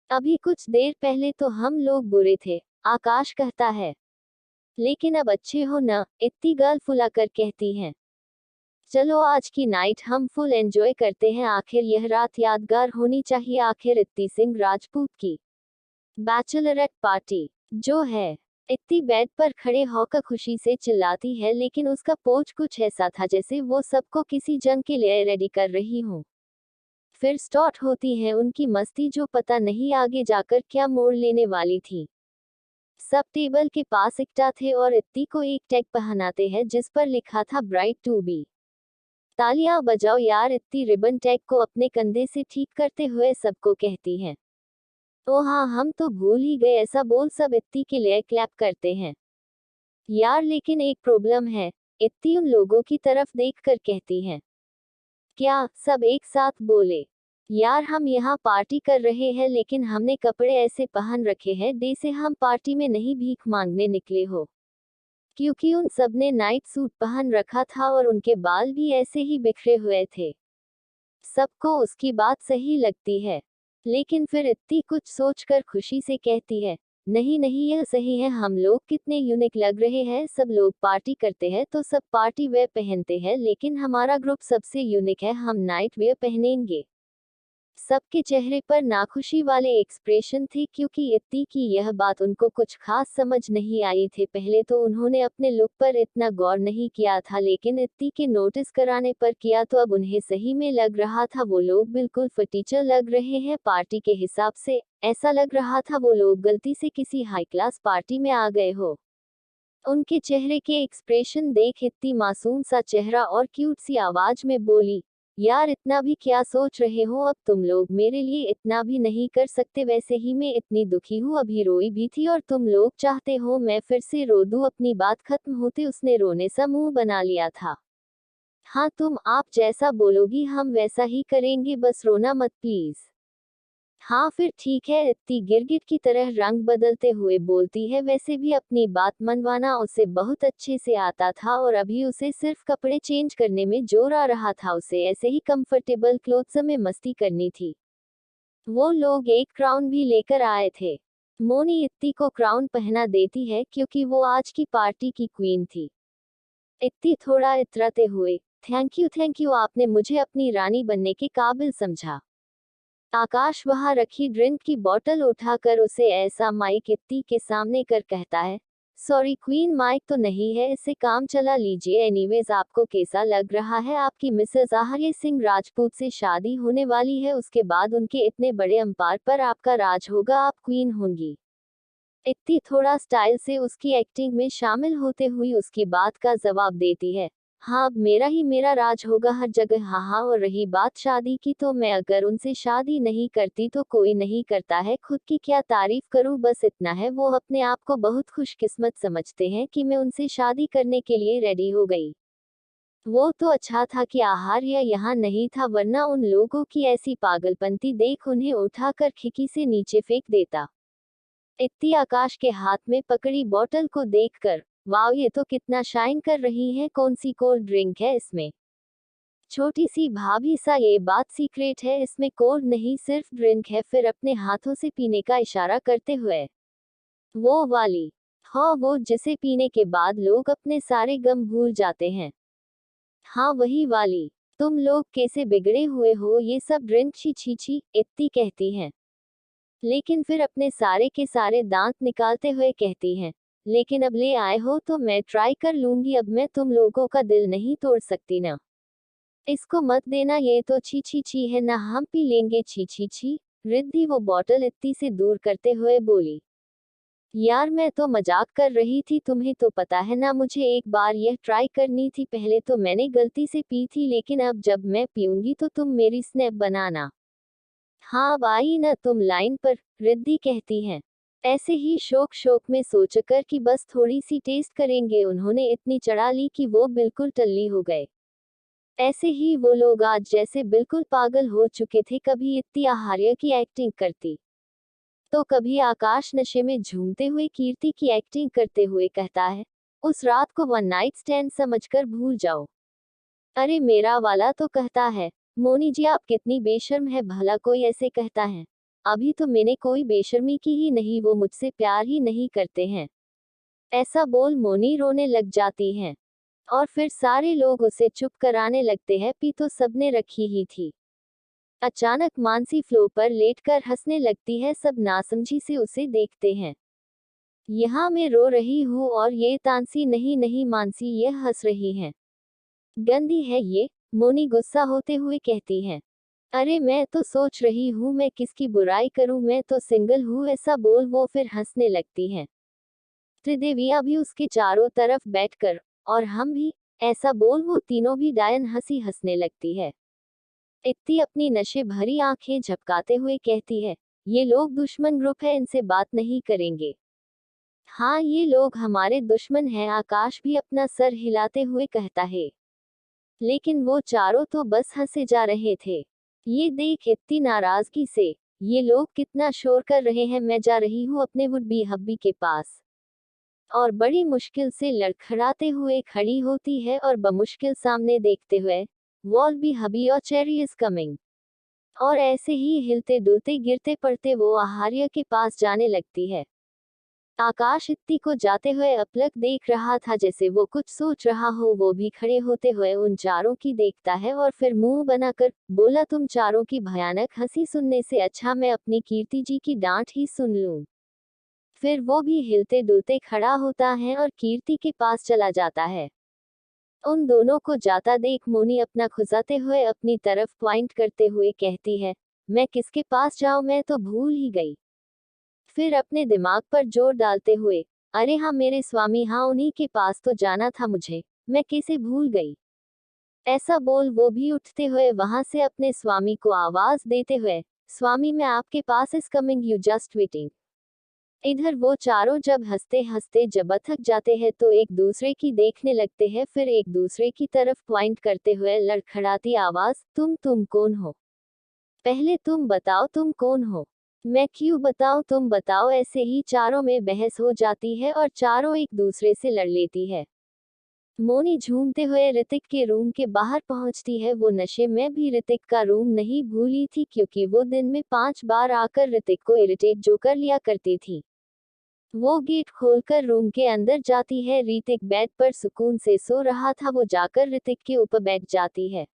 अभी कुछ देर पहले तो हम लोग बुरे थे, आकाश कहता है। लेकिन अब अच्छे हो ना, इत्ती गाल फुलाकर कहती हैं। चलो आज की नाइट हम फुल एंजॉय करते हैं, आखिर यह रात यादगार होनी चाहिए। आखिर इत्ती सिंह राजपूत की बैचलरेट पार्टी जो है। इत्ती बेड पर खड़े होकर खुशी से चिल्लाती है, लेकिन उसका पोज कुछ ऐसा था जैसे वो सबको किसी जंग के लिए रेडी कर रही हो। फिर स्टार्ट होती है उनकी मस्ती, जो पता नहीं आगे जाकर क्या मोड़ लेने वाली थी। सब टेबल के पास इकट्ठा थे और इत्ती को एक टैग पहनाते हैं जिस पर लिखा था ब्राइड टू बी। तालियां बजाओ यार, इत्ती रिबन टैग को अपने कंधे से ठीक करते हुए सबको कहती है। ओ हाँ, हम तो भूल ही गए, ऐसा बोल सब इत्ती के लिए क्लैप करते हैं। यार लेकिन एक प्रॉब्लम है, इत्ती उन लोगों की तरफ देखकर कहती है। क्या? सब एक साथ बोले। यार हम यहाँ पार्टी कर रहे हैं, लेकिन हमने कपड़े ऐसे पहन रखे हैं जैसे हम पार्टी में नहीं भीख मांगने निकले हो। क्योंकि उन सब ने नाइट सूट पहन रखा था और उनके बाल भी ऐसे ही बिखरे हुए थे। सबको उसकी बात सही लगती है, लेकिन फिर इत्ती कुछ सोचकर खुशी से कहती है, नहीं नहीं यह सही है, हम लोग कितने यूनिक लग रहे हैं, सब लोग पार्टी करते हैं तो सब पार्टी वेयर पहनते हैं, लेकिन हमारा ग्रुप सबसे यूनिक है, हम नाइट वेयर पहनेंगे। सबके चेहरे पर नाखुशी वाले एक्सप्रेशन थे क्योंकि इत्ती की यह बात उनको कुछ खास समझ नहीं आई थी। पहले तो उन्होंने अपने लुक पर इतना गौर नहीं किया था, लेकिन इत्ती के नोटिस कराने पर किया तो अब उन्हें सही में लग रहा था वो लोग बिल्कुल फटीचर लग रहे हैं पार्टी के हिसाब से। ऐसा लग रहा था वो लोग गलती से किसी हाई क्लास पार्टी में आ गए हो। उनके चेहरे के एक्सप्रेशन देख इत्ती मासूम सा चेहरा और क्यूट सी आवाज में बोली, यार इतना भी क्या सोच रहे हो, अब तुम लोग मेरे लिए इतना भी नहीं कर सकते। वैसे ही मैं इतनी दुखी हूँ, अभी रोई भी थी और तुम लोग चाहते हो मैं फिर से रो दूँ। अपनी बात खत्म होते उसने रोने सा मुंह बना लिया था। हाँ आप जैसा बोलोगी हम वैसा ही करेंगे, बस रोना मत प्लीज। हाँ फिर ठीक है, इत्ती गिरगिट की तरह रंग बदलते हुए बोलती है। वैसे भी अपनी बात मनवाना उसे बहुत अच्छे से आता था और अभी उसे सिर्फ कपड़े चेंज करने में जोर आ रहा था। उसे ऐसे ही कंफर्टेबल क्लोथ्स में मस्ती करनी थी। वो लोग एक क्राउन भी लेकर आए थे। मोनी इत्ती को क्राउन पहना देती है क्योंकि वो आज की पार्टी की क्वीन थी। इत्ती थोड़ा इतराते हुए, थैंक यू, आपने मुझे अपनी रानी बनने के काबिल समझा। आकाश वहां रखी ड्रिंक की बोतल उठाकर उसे ऐसा माइक इत्ती के सामने कर कहता है, सॉरी क्वीन, माइक तो नहीं है, इससे काम चला लीजिए। एनीवेज आपको कैसा लग रहा है, आपकी मिसेस आर्य सिंह राजपूत से शादी होने वाली है, उसके बाद उनके इतने बड़े अंपार पर आपका राज होगा, आप क्वीन होंगी। इत्ती थोड़ा स्टाइल से उसकी एक्टिंग में शामिल होते हुए उसकी बात का जवाब देती है, हाँ अब मेरा राज होगा हर जगह। हाँ और रही बात शादी की, तो मैं अगर उनसे शादी नहीं करती तो कोई नहीं करता है, खुद की क्या तारीफ करूं, बस इतना है। वो अपने आप को बहुत खुशकिस्मत समझते हैं कि मैं उनसे शादी करने के लिए रेडी हो गई। वो तो अच्छा था कि आहार्य यहाँ नहीं था, वरना उन लोगों की ऐसी पागलपंती देख उन्हें उठाकर खिड़की से नीचे फेंक देता। इत्ती आकाश के हाथ में पकड़ी बोतल को देखकर, वाव ये तो कितना शाइन कर रही है, कौन सी कोल्ड ड्रिंक है इसमें। छोटी सी भाभी सा, ये बात सीक्रेट है, इसमें कोल्ड नहीं सिर्फ ड्रिंक है। फिर अपने हाथों से पीने का इशारा करते हुए, वो वाली, हाँ वो जिसे पीने के बाद लोग अपने सारे गम भूल जाते हैं। हाँ वही वाली। तुम लोग कैसे बिगड़े हुए हो, ये सब ड्रिंक छी छी छी, इत्ती कहती हैं। लेकिन फिर अपने सारे के सारे दांत निकालते हुए कहती हैं, लेकिन अब ले आए हो तो मैं ट्राई कर लूंगी, अब मैं तुम लोगों का दिल नहीं तोड़ सकती ना। इसको मत देना, ये तो छी छी छी है ना, हम पी लेंगे छी छी छी। रिद्धि वो बॉटल इत्ती से दूर करते हुए बोली, यार मैं तो मजाक कर रही थी, तुम्हें तो पता है ना मुझे एक बार यह ट्राई करनी थी। पहले तो मैंने गलती से पी थी, लेकिन अब जब मैं पीऊंगी तो तुम मेरी स्नैप बनाना। हाँ अब आई न तुम लाइन पर, रिद्धि कहती हैं। ऐसे ही शोक शोक में सोचकर कि बस थोड़ी सी टेस्ट करेंगे, उन्होंने इतनी चढ़ा ली कि वो बिल्कुल टल्ली हो गए। ऐसे ही वो लोग आज जैसे बिल्कुल पागल हो चुके थे, कभी इत्ती आहार्य की एक्टिंग करती तो कभी आकाश नशे में झूमते हुए कीर्ति की एक्टिंग करते हुए कहता है, उस रात को वन नाइट स्टैंड समझकर भूल जाओ। अरे मेरा वाला तो कहता है, मोनी जी आप कितनी बेशर्म है, भला कोई ऐसे कहता है। अभी तो मैंने कोई बेशर्मी की ही नहीं, वो मुझसे प्यार ही नहीं करते हैं। ऐसा बोल मोनी रोने लग जाती हैं। और फिर सारे लोग उसे चुप कराने लगते हैं, पी तो सबने रखी ही थी। अचानक मानसी फ्लो पर लेटकर हंसने लगती है, सब नासमझी से उसे देखते हैं। यहाँ मैं रो रही हूँ और ये तानसी नहीं मानसी ये हंस रही हैं। गंदी है ये, मोनी गुस्सा होते हुए कहती है। अरे मैं तो सोच रही हूँ मैं किसकी बुराई करूँ, मैं तो सिंगल हूँ, ऐसा बोल वो फिर हंसने लगती हैं। त्रिदेवियां भी उसके चारों तरफ बैठकर, और हम भी, ऐसा बोल वो तीनों भी डायन हंसी हंसने लगती है। इत्ती अपनी नशे भरी आंखें झपकाते हुए कहती है, ये लोग दुश्मन ग्रुप है, इनसे बात नहीं करेंगे। हाँ ये लोग हमारे दुश्मन हैं, आकाश भी अपना सर हिलाते हुए कहता है। लेकिन वो चारों तो बस हंसे जा रहे थे। ये देख इत्ती नाराजगी से, ये लोग कितना शोर कर रहे हैं, मैं जा रही हूँ अपने वुड बी हब्बी के पास। और बड़ी मुश्किल से लड़खड़ाते हुए खड़ी होती है और बमुश्किल सामने देखते हुए, वॉल बी हबी और चेरी इज कमिंग। और ऐसे ही हिलते डुलते गिरते पड़ते वो आहार्य के पास जाने लगती है। आकाश इत्ती को जाते हुए अपलक देख रहा था, जैसे वो कुछ सोच रहा हो। वो भी खड़े होते हुए उन चारों की देखता है और फिर मुंह बनाकर बोला, तुम चारों की भयानक हंसी सुनने से अच्छा मैं अपनी कीर्ति जी की डांट ही सुन लूं। फिर वो भी हिलते डुलते खड़ा होता है और कीर्ति के पास चला जाता है। उन दोनों को जाता देख मोनी अपना खुजाते हुए अपनी तरफ पॉइंट करते हुए कहती है, मैं किसके पास जाऊं, मैं तो भूल ही गई। फिर अपने दिमाग पर जोर डालते हुए, अरे हाँ मेरे स्वामी, हाँ उन्हीं के पास तो जाना था मुझे, मैं कैसे भूल गई। ऐसा बोल वो भी उठते हुए वहां से अपने स्वामी को आवाज देते हुए, स्वामी मैं आपके पास is coming, you just waiting. इधर वो चारों जब हंसते हंसते जब थक जाते हैं तो एक दूसरे की देखने लगते हैं, फिर एक दूसरे की तरफ पॉइंट करते हुए लड़खड़ाती आवाज, तुम कौन हो, पहले तुम बताओ तुम कौन हो। मैं क्यों बताऊं, तुम बताओ। ऐसे ही चारों में बहस हो जाती है और चारों एक दूसरे से लड़ लेती है। मोनी झूमते हुए ऋतिक के रूम के बाहर पहुंचती है। वो नशे में भी ऋतिक का रूम नहीं भूली थी, क्योंकि वो दिन में 5 बार आकर ऋतिक को इरिटेट जो कर लिया करती थी। वो गेट खोलकर रूम के अंदर जाती है। ऋतिक बेड पर सुकून से सो रहा था, वो जाकर ऋतिक के ऊपर बैठ जाती है।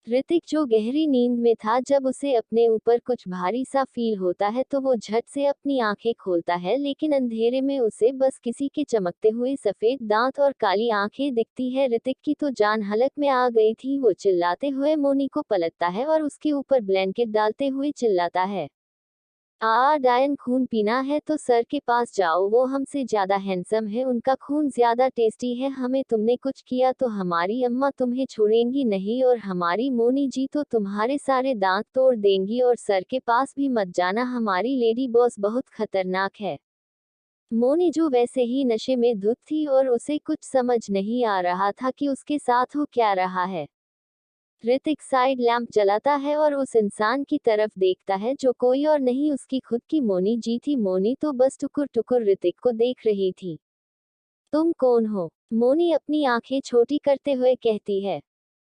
ऋतिक जो गहरी नींद में था, जब उसे अपने ऊपर कुछ भारी सा फील होता है तो वो झट से अपनी आंखें खोलता है, लेकिन अंधेरे में उसे बस किसी के चमकते हुए सफेद दांत और काली आंखें दिखती है। ऋतिक की तो जान हलक में आ गई थी। वो चिल्लाते हुए मोनी को पलटता है और उसके ऊपर ब्लैंकेट डालते हुए चिल्लाता है, डायन, खून पीना है तो सर के पास जाओ, वो हमसे ज्यादा हैंडसम है, उनका खून ज्यादा टेस्टी है। हमें तुमने कुछ किया तो हमारी अम्मा तुम्हें छोड़ेंगी नहीं, और हमारी मोनी जी तो तुम्हारे सारे दांत तोड़ देंगी। और सर के पास भी मत जाना, हमारी लेडी बॉस बहुत खतरनाक है। मोनी जो वैसे ही नशे में धुत थी और उसे कुछ समझ नहीं आ रहा था कि उसके साथ हो क्या रहा है। ऋतिक साइड लैंप जलाता है और उस इंसान की तरफ देखता है, जो कोई और नहीं उसकी खुद की मोनी जी थी। मोनी तो बस टुकुर टुकुर ऋतिक को देख रही थी। तुम कौन हो, मोनी अपनी आंखें छोटी करते हुए कहती है।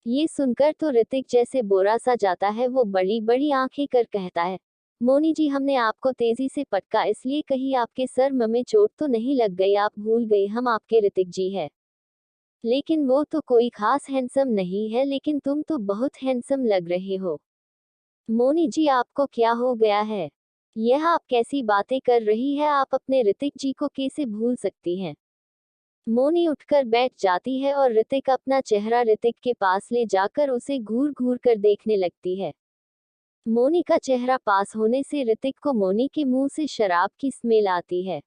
ये सुनकर तो ऋतिक जैसे बोरा सा जाता है। वो बड़ी बड़ी आंखें कर कहता है, मोनी जी हमने आपको तेजी से पटका इसलिए कहीं आपके सर में चोट तो नहीं लग गई, आप भूल गई हम आपके ऋतिक जी है। लेकिन वो तो कोई खास हैंडसम नहीं है, लेकिन तुम तो बहुत हैंडसम लग रहे हो। मोनी जी आपको क्या हो गया है, यह आप कैसी बातें कर रही है, आप अपने ऋतिक जी को कैसे भूल सकती हैं। मोनी उठकर बैठ जाती है और ऋतिक अपना चेहरा ऋतिक के पास ले जाकर उसे घूर घूर कर देखने लगती है। मोनी का चेहरा पास होने से ऋतिक को मोनी के मुंह से शराब की स्मेल आती है।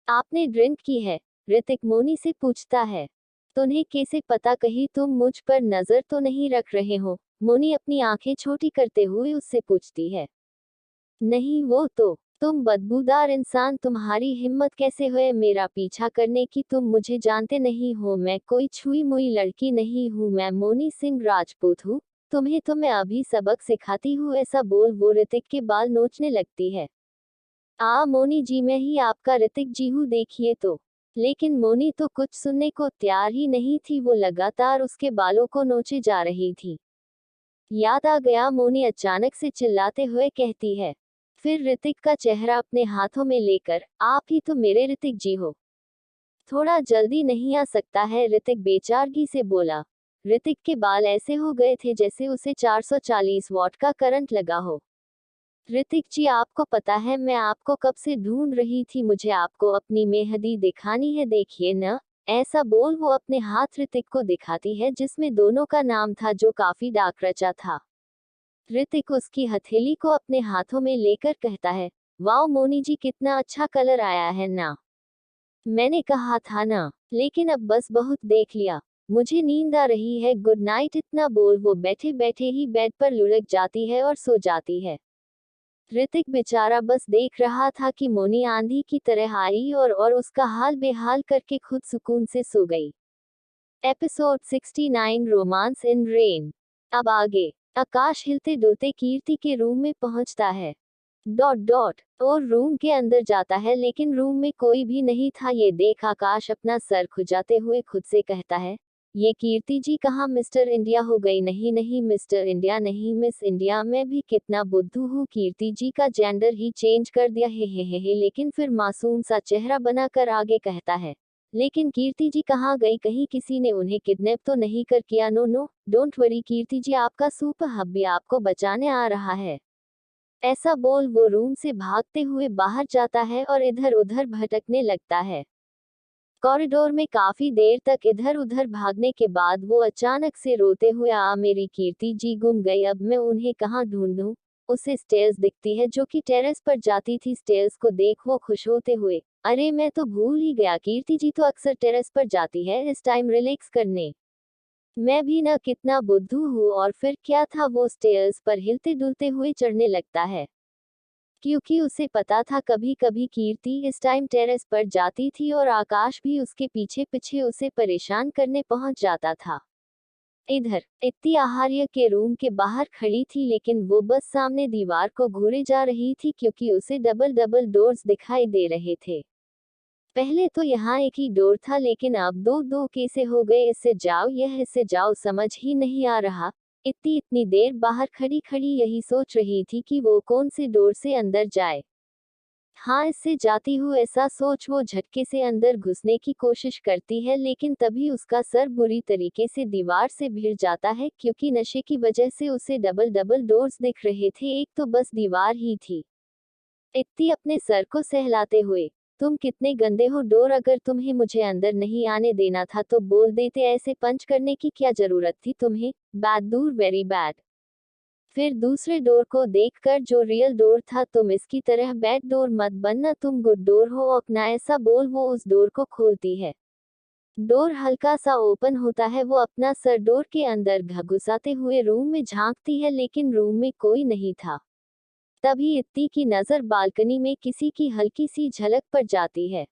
आपने ड्रिंक की है, ऋतिक मोनी से पूछता है। तुम्हें कैसे पता, कहीं तुम मुझ पर नजर तो नहीं रख रहे हो, मोनी अपनी आंखें छोटी करते हुए उससे पूछती है। नहीं, वो तो तुम बदबूदार इंसान, तुम्हारी हिम्मत कैसे हुए मेरा पीछा करने की, तुम मुझे जानते नहीं हो, मैं कोई छुई मुई लड़की नहीं हूँ, मैं मोनी सिंह राजपूत हूँ। तुम्हें तो मैं अभी सबक सिखाती हूँ। ऐसा बोल वो ऋतिक के बाल नोचने लगती है। मोनी जी मैं ही आपका ऋतिक जी हूँ, देखिए तो। लेकिन मोनी तो कुछ सुनने को तैयार ही नहीं थी, वो लगातार उसके बालों को नोचे जा रही थी। याद आ गया, मोनी अचानक से चिल्लाते हुए कहती है। फिर ऋतिक का चेहरा अपने हाथों में लेकर, आप ही तो मेरे ऋतिक जी हो। थोड़ा जल्दी नहीं आ सकता है, ऋतिक बेचारगी से बोला। ऋतिक के बाल ऐसे हो गए थे जैसे उसे 440 वॉट का करंट लगा हो। ऋतिक जी आपको पता है मैं आपको कब से ढूंढ रही थी, मुझे आपको अपनी मेहंदी दिखानी है, देखिए न। ऐसा बोल वो अपने हाथ ऋतिक को दिखाती है, जिसमें दोनों का नाम था, जो काफी डाक रचा था। ऋतिक उसकी हथेली को अपने हाथों में लेकर कहता है, वाओ मोनी जी कितना अच्छा कलर आया है ना। मैंने कहा था ना, लेकिन अब बस बहुत देख लिया, मुझे नींद आ रही है, गुड नाइट। इतना बोल वो बैठे बैठे ही बेड पर लुढ़क जाती है और सो जाती है। ऋतिक बेचारा बस देख रहा था कि मोनी आंधी की तरह आई और उसका हाल बेहाल करके खुद सुकून से सो गई। Episode 69 romance in rain. अब आगे आकाश हिलते डुलते कीर्ति के रूम में पहुंचता है। और रूम के अंदर जाता है, लेकिन रूम में कोई भी नहीं था। ये देख आकाश अपना सर खुजाते हुए खुद से कहता है, ये कीर्ति जी कहाँ मिस्टर इंडिया हो गई? नहीं नहीं, मिस्टर इंडिया नहीं, मिस इंडिया। मैं भी कितना बुद्धू हूँ, कीर्ति जी का जेंडर ही चेंज कर दिया हे, लेकिन फिर मासूम सा चेहरा बनाकर आगे कहता है, लेकिन कीर्ति जी कहाँ गई? कहीं किसी ने उन्हें किडनैप तो नहीं कर किया? नो नो, डोंट वरी कीर्ति जी, आपका सुपर हब्बी आपको बचाने आ रहा है। ऐसा बोल वो रूम से भागते हुए बाहर जाता है और इधर उधर भटकने लगता है। कॉरिडोर में काफी देर तक इधर उधर भागने के बाद वो अचानक से रोते हुए, मेरी कीर्ति जी गुम गई, अब मैं उन्हें कहाँ ढूंढूं? उसे स्टेयर्स दिखती है जो कि टेरेस पर जाती थी। स्टेयर्स को देख वो खुश होते हुए, अरे मैं तो भूल ही गया, कीर्ति जी तो अक्सर टेरेस पर जाती है इस टाइम रिलैक्स करने। मैं भी न कितना बुद्धू हूँ। और फिर क्या था, वो स्टेयर्स पर हिलते डुलते हुए चढ़ने लगता है, क्योंकि उसे पता था कभी कभी कीर्ति इस टाइम टेरेस पर जाती थी और आकाश भी उसके पीछे पीछे उसे परेशान करने पहुंच जाता था। इधर इत्ती आहार्य के रूम के बाहर खड़ी थी, लेकिन वो बस सामने दीवार को घूरे जा रही थी क्योंकि उसे डबल डबल डोर्स दिखाई दे रहे थे। पहले तो यहाँ एक ही डोर था, लेकिन अब दो दो कैसे हो गए? इससे जाओ यह इससे जाओ, समझ ही नहीं आ रहा। इतनी देर बाहर खड़ी खड़ी यही सोच रही थी कि वो कौन से डोर से अंदर जाए। हाँ, इससे जाती हूँ, ऐसा सोच वो झटके से अंदर घुसने की कोशिश करती है, लेकिन तभी उसका सर बुरी तरीके से दीवार से भिड़ जाता है, क्योंकि नशे की वजह से उसे डबल डबल डोर्स दिख रहे थे, एक तो बस दीवार ही थी। इत्ती अपने सर को सहलाते हुए, तुम कितने गंदे हो डोर, अगर तुम्हें मुझे अंदर नहीं आने देना था तो बोल देते, ऐसे पंच करने की क्या जरूरत थी तुम्हें? Bad door, very bad. फिर दूसरे डोर को देखकर, जो रियल डोर था, तुम इसकी तरह बैड डोर मत बनना, तुम गुड डोर हो अपना, ऐसा बोल वो उस डोर को खोलती है। डोर हल्का सा ओपन होता है, वो अपना सर डोर के अंदर घुसाते हुए रूम में झांकती है, लेकिन रूम में कोई नहीं था। तभी इत्ती की नजर बालकनी में किसी की हल्की सी झलक पर जाती है।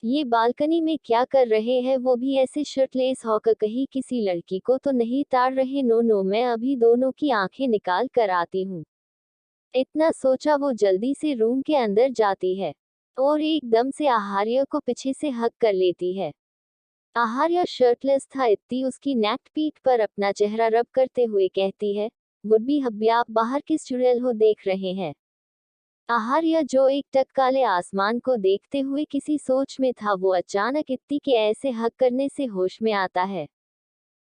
ये बालकनी में क्या कर रहे हैं? वो भी ऐसे शर्टलेस होकर, कहीं किसी लड़की को तो नहीं ताड़ रहे? नो नो, मैं अभी दोनों की आंखें निकाल कर आती हूँ। इतना सोचा वो जल्दी से रूम के अंदर जाती है और एकदम से आहार्य को पीछे से हक कर लेती है। आहार्य शर्टलेस था। इत्ती उसकी नेक पीठ पर अपना चेहरा रब करते हुए कहती है, वुड बी हब्बी, आप बाहर किस चुड़ैल हो देख रहे हैं? आहार्य, जो एक टक काले आसमान को देखते हुए किसी सोच में था, वो अचानक इत्ती के ऐसे हक करने से होश में आता है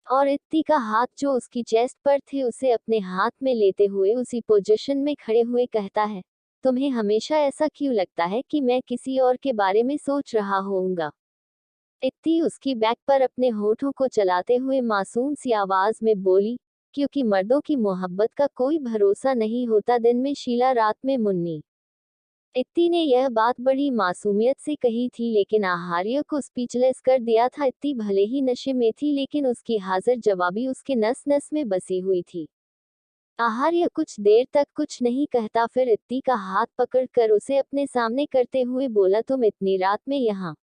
और इत्ती का हाथ जो उसकी चेस्ट पर थे उसे अपने हाथ में लेते हुए उसी पोजीशन में खड़े हुए कहता है, तुम्हें हमेशा ऐसा क्यों लगता है कि मैं किसी और के बारे में सोच रहा होऊंगा? इत्ती उसकी बैक पर अपने होठों को चलाते हुए मासूम सी आवाज में बोली, क्योंकि मर्दों की मोहब्बत का कोई भरोसा नहीं होता, दिन में शीला रात में मुन्नी। इत्ती ने यह बात बड़ी मासूमियत से कही थी, लेकिन आहार्य को स्पीचलेस कर दिया था। इत्ती भले ही नशे में थी, लेकिन उसकी हाजिर जवाबी उसके नस नस में बसी हुई थी। आहार्य कुछ देर तक कुछ नहीं कहता, फिर इत्ती का हाथ पकड़कर उसे अपने सामने करते हुए बोला, तुम इतनी रात में यहाँ?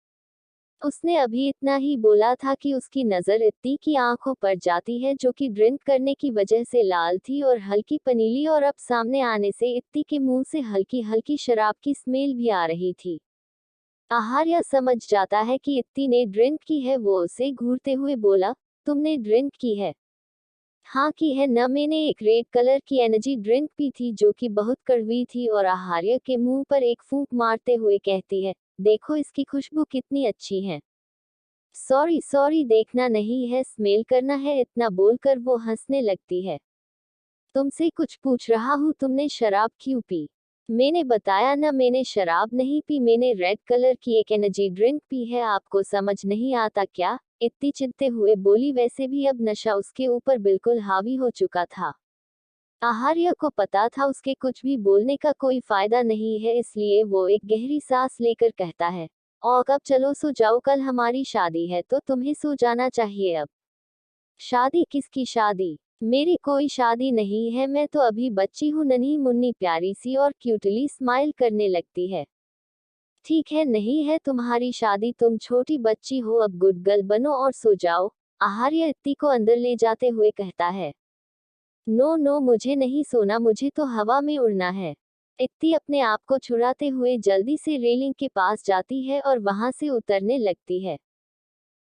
उसने अभी इतना ही बोला था कि उसकी नजर इत्ती की आंखों पर जाती है, जो कि ड्रिंक करने की वजह से लाल थी और हल्की पनीली, और अब सामने आने से इत्ती के मुंह से हल्की हल्की शराब की स्मेल भी आ रही थी। आहार्य समझ जाता है कि इत्ती ने ड्रिंक की है, वो उसे घूरते हुए बोला, तुमने ड्रिंक की है? हाँ की है न, मैंने एक रेड कलर की एनर्जी ड्रिंक पी थी जो कि बहुत कड़वी थी। और आहार्य के मुंह पर एक फूंक मारते हुए कहती है, देखो इसकी खुशबू कितनी अच्छी है। सॉरी सॉरी, देखना नहीं है, स्मेल करना है, इतना बोलकर वो हंसने लगती है। तुमसे कुछ पूछ रहा हूँ, तुमने शराब क्यों पी? मैंने बताया ना, मैंने शराब नहीं पी, मैंने रेड कलर की एक एनर्जी ड्रिंक पी है, आपको समझ नहीं आता क्या? इत्ती चिढ़ते हुए बोली, वैसे भी अब नशा उसके ऊपर बिल्कुल हावी हो चुका था। आहार्य को पता था उसके कुछ भी बोलने का कोई फायदा नहीं है, इसलिए वो एक गहरी सांस लेकर कहता है, और अब चलो सो जाओ, कल हमारी शादी है तो तुम्हें सो जाना चाहिए अब। शादी? किसकी शादी? मेरी कोई शादी नहीं है, मैं तो अभी बच्ची हूँ, नन्ही मुन्नी प्यारी सी, और क्यूटली स्माइल करने लगती है। ठीक है, नहीं है तुम्हारी शादी, तुम छोटी बच्ची हो, अब गुड गर्ल बनो और सो जाओ। आहार्य इत्ती को अंदर ले जाते हुए कहता है, नो नो, मुझे नहीं सोना, मुझे तो हवा में उड़ना है। इत्ती अपने आप को छुड़ाते हुए जल्दी से रेलिंग के पास जाती है और वहां से उतरने लगती है।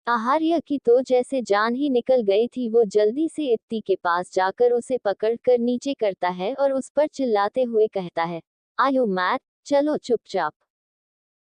आहार्य की तो जैसे जान ही निकल गई थी। वो जल्दी से इत्ती के पास जाकर उसे पकड़कर नीचे करता है और उस पर चिल्लाते हुए कहता है, आर यू मैड? चलो चुपचाप।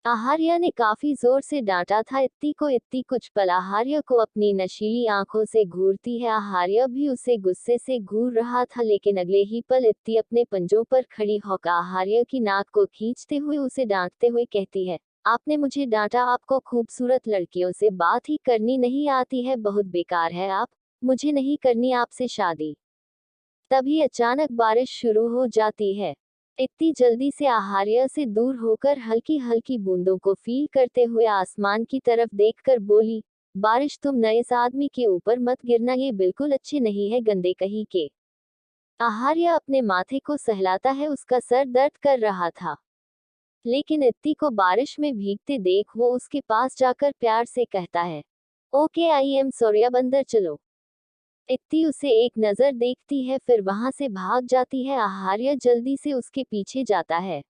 आहार्य ने काफी जोर से डांटा था इत्ती को। इत्ती कुछ पल आहार्य को अपनी नशीली आंखों से घूरती है। आहार्य भी उसे गुस्से से घूर रहा था, लेकिन अगले ही पल इत्ती अपने पंजों पर खड़ी होकर आहार्य की नाक को खींचते हुए उसे डांटते हुए कहती है, आपने मुझे डांटा, आपको खूबसूरत लड़कियों से बात ही करनी नहीं आती है, बहुत बेकार है आप, मुझे नहीं करनी आपसे शादी। तभी अचानक बारिश शुरू हो जाती है। इतनी जल्दी से आहार्य से दूर होकर हल्की हल्की बूंदों को फील करते हुए आसमान की तरफ देखकर बोली, बारिश तुम नए इस आदमी के ऊपर मत गिरना, ये बिल्कुल अच्छे नहीं है, गंदे कहीं के। आहार्य अपने माथे को सहलाता है, उसका सर दर्द कर रहा था। लेकिन इत्ती को बारिश में भीगते देख वो उसके पास जाकर प्यार से कहता है, ओके आई एम सॉरी, अब अंदर चलो। इत्ती उसे एक नजर देखती है, फिर वहां से भाग जाती है। आहार्य जल्दी से उसके पीछे जाता है।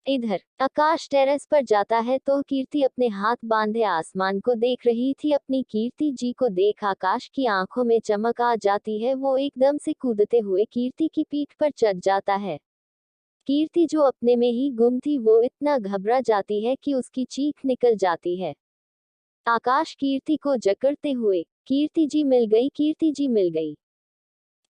इधर आकाश टेरेस पर जाता है तो कीर्ति अपने हाथ बांधे आसमान को देख रही थी। अपनी कीर्ति जी को देख आकाश की आंखों में चमक आ जाती है। वो एकदम से कूदते हुए कीर्ति की पीठ पर चढ़ जाता है। कीर्ति जो अपने में ही गुम थी, वो इतना घबरा जाती है कि उसकी चीख निकल जाती है। आकाश कीर्ति को जकड़ते हुए, कीर्ति जी मिल गई, कीर्ति जी मिल गई।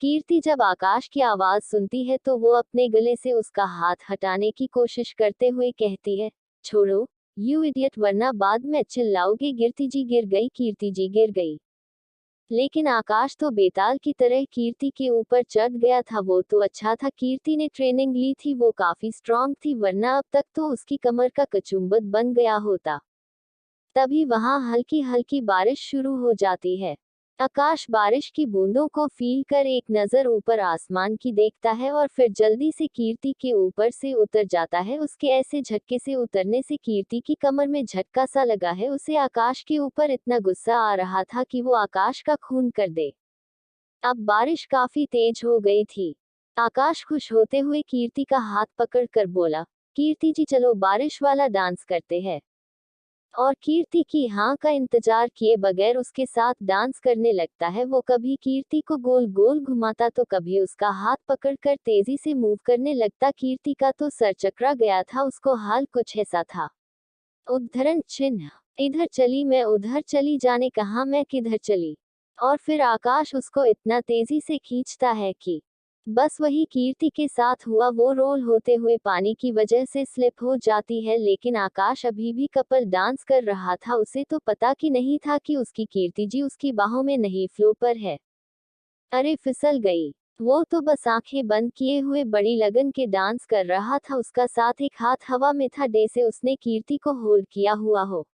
कीर्ति जब आकाश की आवाज सुनती है तो वो अपने गले से उसका हाथ हटाने की कोशिश करते हुए कहती है, छोड़ो यू इडियट, वरना बाद में चिल्लाओगे, कीर्ति जी गिर गई, कीर्ति जी गिर गई। लेकिन आकाश तो बेताल की तरह कीर्ति के ऊपर चढ़ गया था। वो तो अच्छा था कीर्ति ने ट्रेनिंग ली थी, वो काफी स्ट्रांग थी, वरना अब तक तो उसकी कमर का कचुम्बद बन गया होता। तभी वहां हल्की हल्की बारिश शुरू हो जाती है। आकाश बारिश की बूंदों को फील कर एक नजर ऊपर आसमान की देखता है और फिर जल्दी से कीर्ति के ऊपर से उतर जाता है। उसके ऐसे झटके से उतरने से कीर्ति की कमर में झटका सा लगा है। उसे आकाश के ऊपर इतना गुस्सा आ रहा था कि वो आकाश का खून कर दे। अब बारिश काफी तेज हो गई थी। आकाश खुश होते हुए कीर्ति का हाथ पकड़कर बोला, कीर्ति जी चलो बारिश वाला डांस करते हैं। और कीर्ति की हाँ का इंतजार किए बगैर उसके साथ डांस करने लगता है। वो कभी कीर्ति को गोल गोल घुमाता तो कभी उसका हाथ पकड़कर तेजी से मूव करने लगता। कीर्ति का तो सर चकरा गया था, उसको हाल कुछ ऐसा था। उद्धरण चिन्ह, इधर चली मैं उधर चली, जाने कहाँ मैं किधर चली। और फिर आकाश उसको इतना तेजी से खींचता है कि बस वही कीर्ति के साथ हुआ। वो रोल होते हुए पानी की वजह से स्लिप हो जाती है, लेकिन आकाश अभी भी कपल डांस कर रहा था। उसे तो पता कि नहीं था कि उसकी कीर्ति जी उसकी बाहों में नहीं, फ्लो पर है। अरे फिसल गई। वो तो बस आंखें बंद किए हुए बड़ी लगन के डांस कर रहा था। उसका साथ एक हाथ हवा में था, जैसे उसने कीर्ति को होल्ड किया हुआ हो।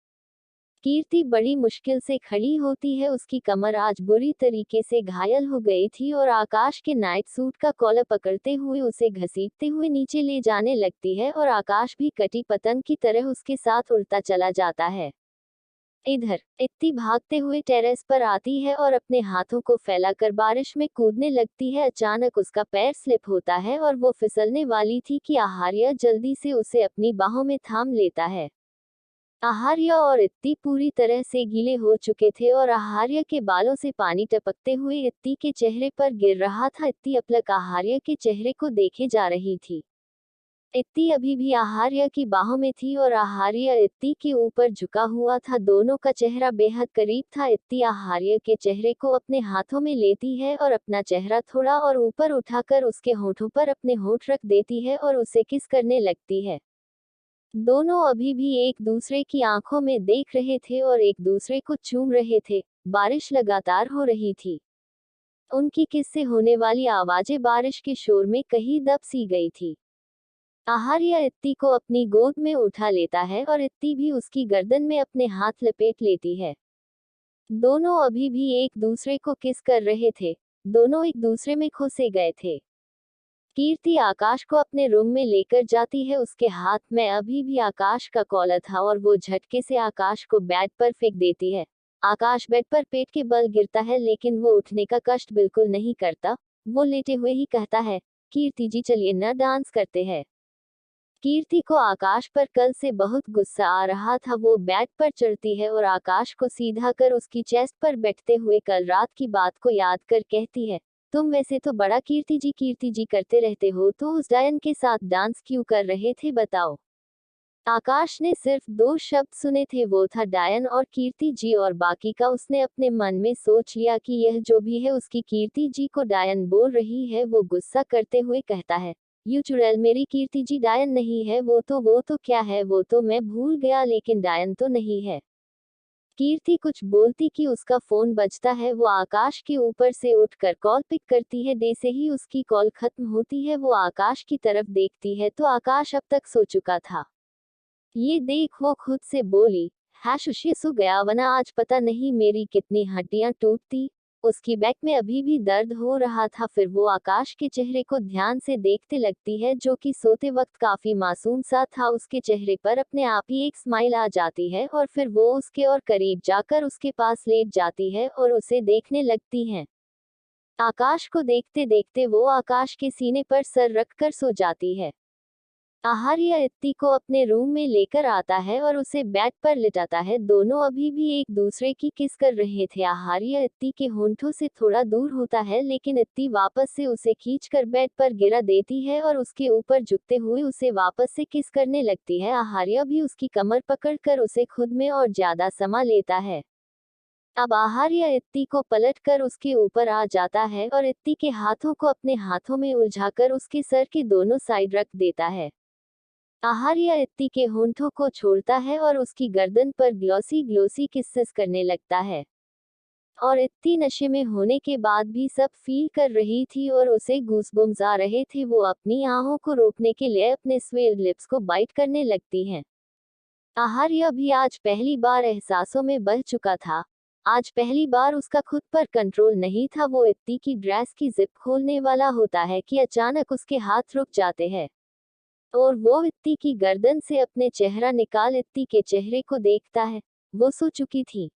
कीर्ति बड़ी मुश्किल से खड़ी होती है, उसकी कमर आज बुरी तरीके से घायल हो गई थी और आकाश के नाइट सूट का कॉलर पकड़ते हुए उसे घसीटते हुए नीचे ले जाने लगती है और आकाश भी कटी पतंग की तरह उसके साथ उड़ता चला जाता है। इधर इत्ती भागते हुए टेरेस पर आती है और अपने हाथों को फैलाकर बारिश में कूदने लगती है। अचानक उसका पैर स्लिप होता है और वो फिसलने वाली थी कि आहार्य जल्दी से उसे अपनी बाहों में थाम लेता है। आहार्य और इत्ती पूरी तरह से गीले हो चुके थे और आहार्य के बालों से पानी टपकते हुए इत्ती के चेहरे पर गिर रहा था। इत्ती अपलक आहार्य के चेहरे को देखे जा रही थी। इत्ती अभी भी आहार्य की बाहों में थी और आहार्य इत्ती के ऊपर झुका हुआ था। दोनों का चेहरा बेहद करीब था। इत्ती आहार्य के चेहरे को अपने हाथों में लेती है और अपना चेहरा थोड़ा और ऊपर उठाकर उसके होठों पर अपने होठ रख देती है और उसे किस करने लगती है। दोनों अभी भी एक दूसरे की आंखों में देख रहे थे और एक दूसरे को चूम रहे थे। बारिश लगातार हो रही थी। उनकी किस से होने वाली आवाजें बारिश के शोर में कहीं दब सी गई थी। आहार्य इत्ती को अपनी गोद में उठा लेता है और इत्ती भी उसकी गर्दन में अपने हाथ लपेट लेती है। दोनों अभी भी एक दूसरे को किस कर रहे थे। दोनों एक दूसरे में घुसे गए थे। कीर्ति आकाश को अपने रूम में लेकर जाती है। उसके हाथ में अभी भी आकाश का कॉलर था और वो झटके से आकाश को बेड पर फेंक देती है। आकाश बेड पर पेट के बल गिरता है, लेकिन वो उठने का कष्ट बिल्कुल नहीं करता। वो लेटे हुए ही कहता है, कीर्ति जी चलिए ना डांस करते हैं। कीर्ति को आकाश पर कल से बहुत गुस्सा आ रहा था। वो बेड पर चढ़ती है और आकाश को सीधा कर उसकी चेस्ट पर बैठते हुए कल रात की बात को याद कर कहती है, तुम वैसे तो बड़ा कीर्ति जी करते रहते हो, तो उस डायन के साथ डांस क्यों कर रहे थे बताओ। आकाश ने सिर्फ दो शब्द सुने थे, वो था डायन और कीर्ति जी, और बाकी का उसने अपने मन में सोच लिया कि यह जो भी है उसकी कीर्ति जी को डायन बोल रही है। वो गुस्सा करते हुए कहता है, यू चुड़ैल, मेरी कीर्ति जी डायन नहीं है। वो तो क्या है, वो तो मैं भूल गया, लेकिन डायन तो नहीं है। कीर्ति कुछ बोलती कि उसका फोन बजता है। वो आकाश के ऊपर से उठकर कॉल पिक करती है। जैसे ही उसकी कॉल खत्म होती है वो आकाश की तरफ देखती है तो आकाश अब तक सो चुका था। ये देख वो खुद से बोली, शुशी सो गया, वरना आज पता नहीं मेरी कितनी हड्डियां टूटती। उसकी बैक में अभी भी दर्द हो रहा था। फिर वो आकाश के चेहरे को ध्यान से देखते लगती है, जो कि सोते वक्त काफी मासूम सा था। उसके चेहरे पर अपने आप ही एक स्माइल आ जाती है और फिर वो उसके और करीब जाकर उसके पास लेट जाती है और उसे देखने लगती है। आकाश को देखते देखते वो आकाश के सीने पर सर रखकर सो जाती है। आहार्य इत्ती को अपने रूम में लेकर आता है और उसे बेड पर लिटाता है। दोनों अभी भी एक दूसरे की किस कर रहे थे। आहार्य इत्ती के होंठों से थोड़ा दूर होता है, लेकिन इत्ती वापस से उसे खींचकर बेड पर गिरा देती है और उसके ऊपर झुकते हुए उसे वापस से किस करने लगती है। आहार्य भी उसकी कमर पकड़कर उसे खुद में और ज्यादा समा लेता है। अब आहार्य इत्ती को पलटकर उसके ऊपर आ जाता है और इत्ती के हाथों को अपने हाथों में उलझाकर उसके सर के दोनों साइड रख देता है। आहार्य इत्ती के होंठों को छोड़ता है और उसकी गर्दन पर ग्लॉसी ग्लोसी किसेस करने लगता है। और इत्ती नशे में होने के बाद भी सब फील कर रही थी और उसे गूज़बम्स आ रहे थे। वो अपनी आहों को रोकने के लिए अपने स्वेल्ड लिप्स को बाइट करने लगती है। आहार्य भी आज पहली बार एहसासों में बह चुका था। आज पहली बार उसका खुद पर कंट्रोल नहीं था। वो इत्ती की ड्रेस की जिप खोलने वाला होता है कि अचानक उसके हाथ रुक जाते हैं और वो इत्ती की गर्दन से अपने चेहरा निकाल इत्ती के चेहरे को देखता है। वो सो चुकी थी।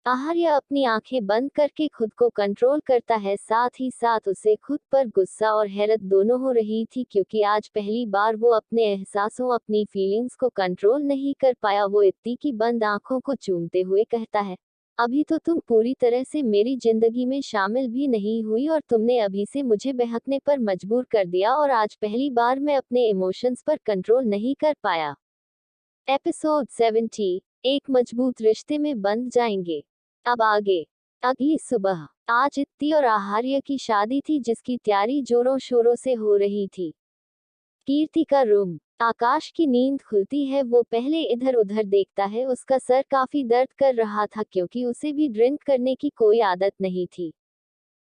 आहार्य अपनी आंखें बंद करके खुद को कंट्रोल करता है, साथ ही साथ उसे खुद पर गुस्सा और हैरत दोनों हो रही थी, क्योंकि आज पहली बार वो अपने एहसासों, अपनी फीलिंग्स को कंट्रोल नहीं कर पाया। वो इत्ती की बंद आंखों को चूमते हुए कहता है, अभी तो तुम पूरी तरह से मेरी जिंदगी में शामिल भी नहीं हुई और तुमने अभी से मुझे बहकने पर मजबूर कर दिया, और आज पहली बार मैं अपने इमोशंस पर कंट्रोल नहीं कर पाया। एपिसोड 70, एक मजबूत रिश्ते में बंध जाएंगे। अब आगे। अगली सुबह। आज इत्ती और आहार्य की शादी थी, जिसकी तैयारी जोरों शोरों से हो रही थी। कीर्ति का रूम। आकाश की नींद खुलती है। वो पहले इधर उधर देखता है। उसका सर काफी दर्द कर रहा था, क्योंकि उसे भी ड्रिंक करने की कोई आदत नहीं थी।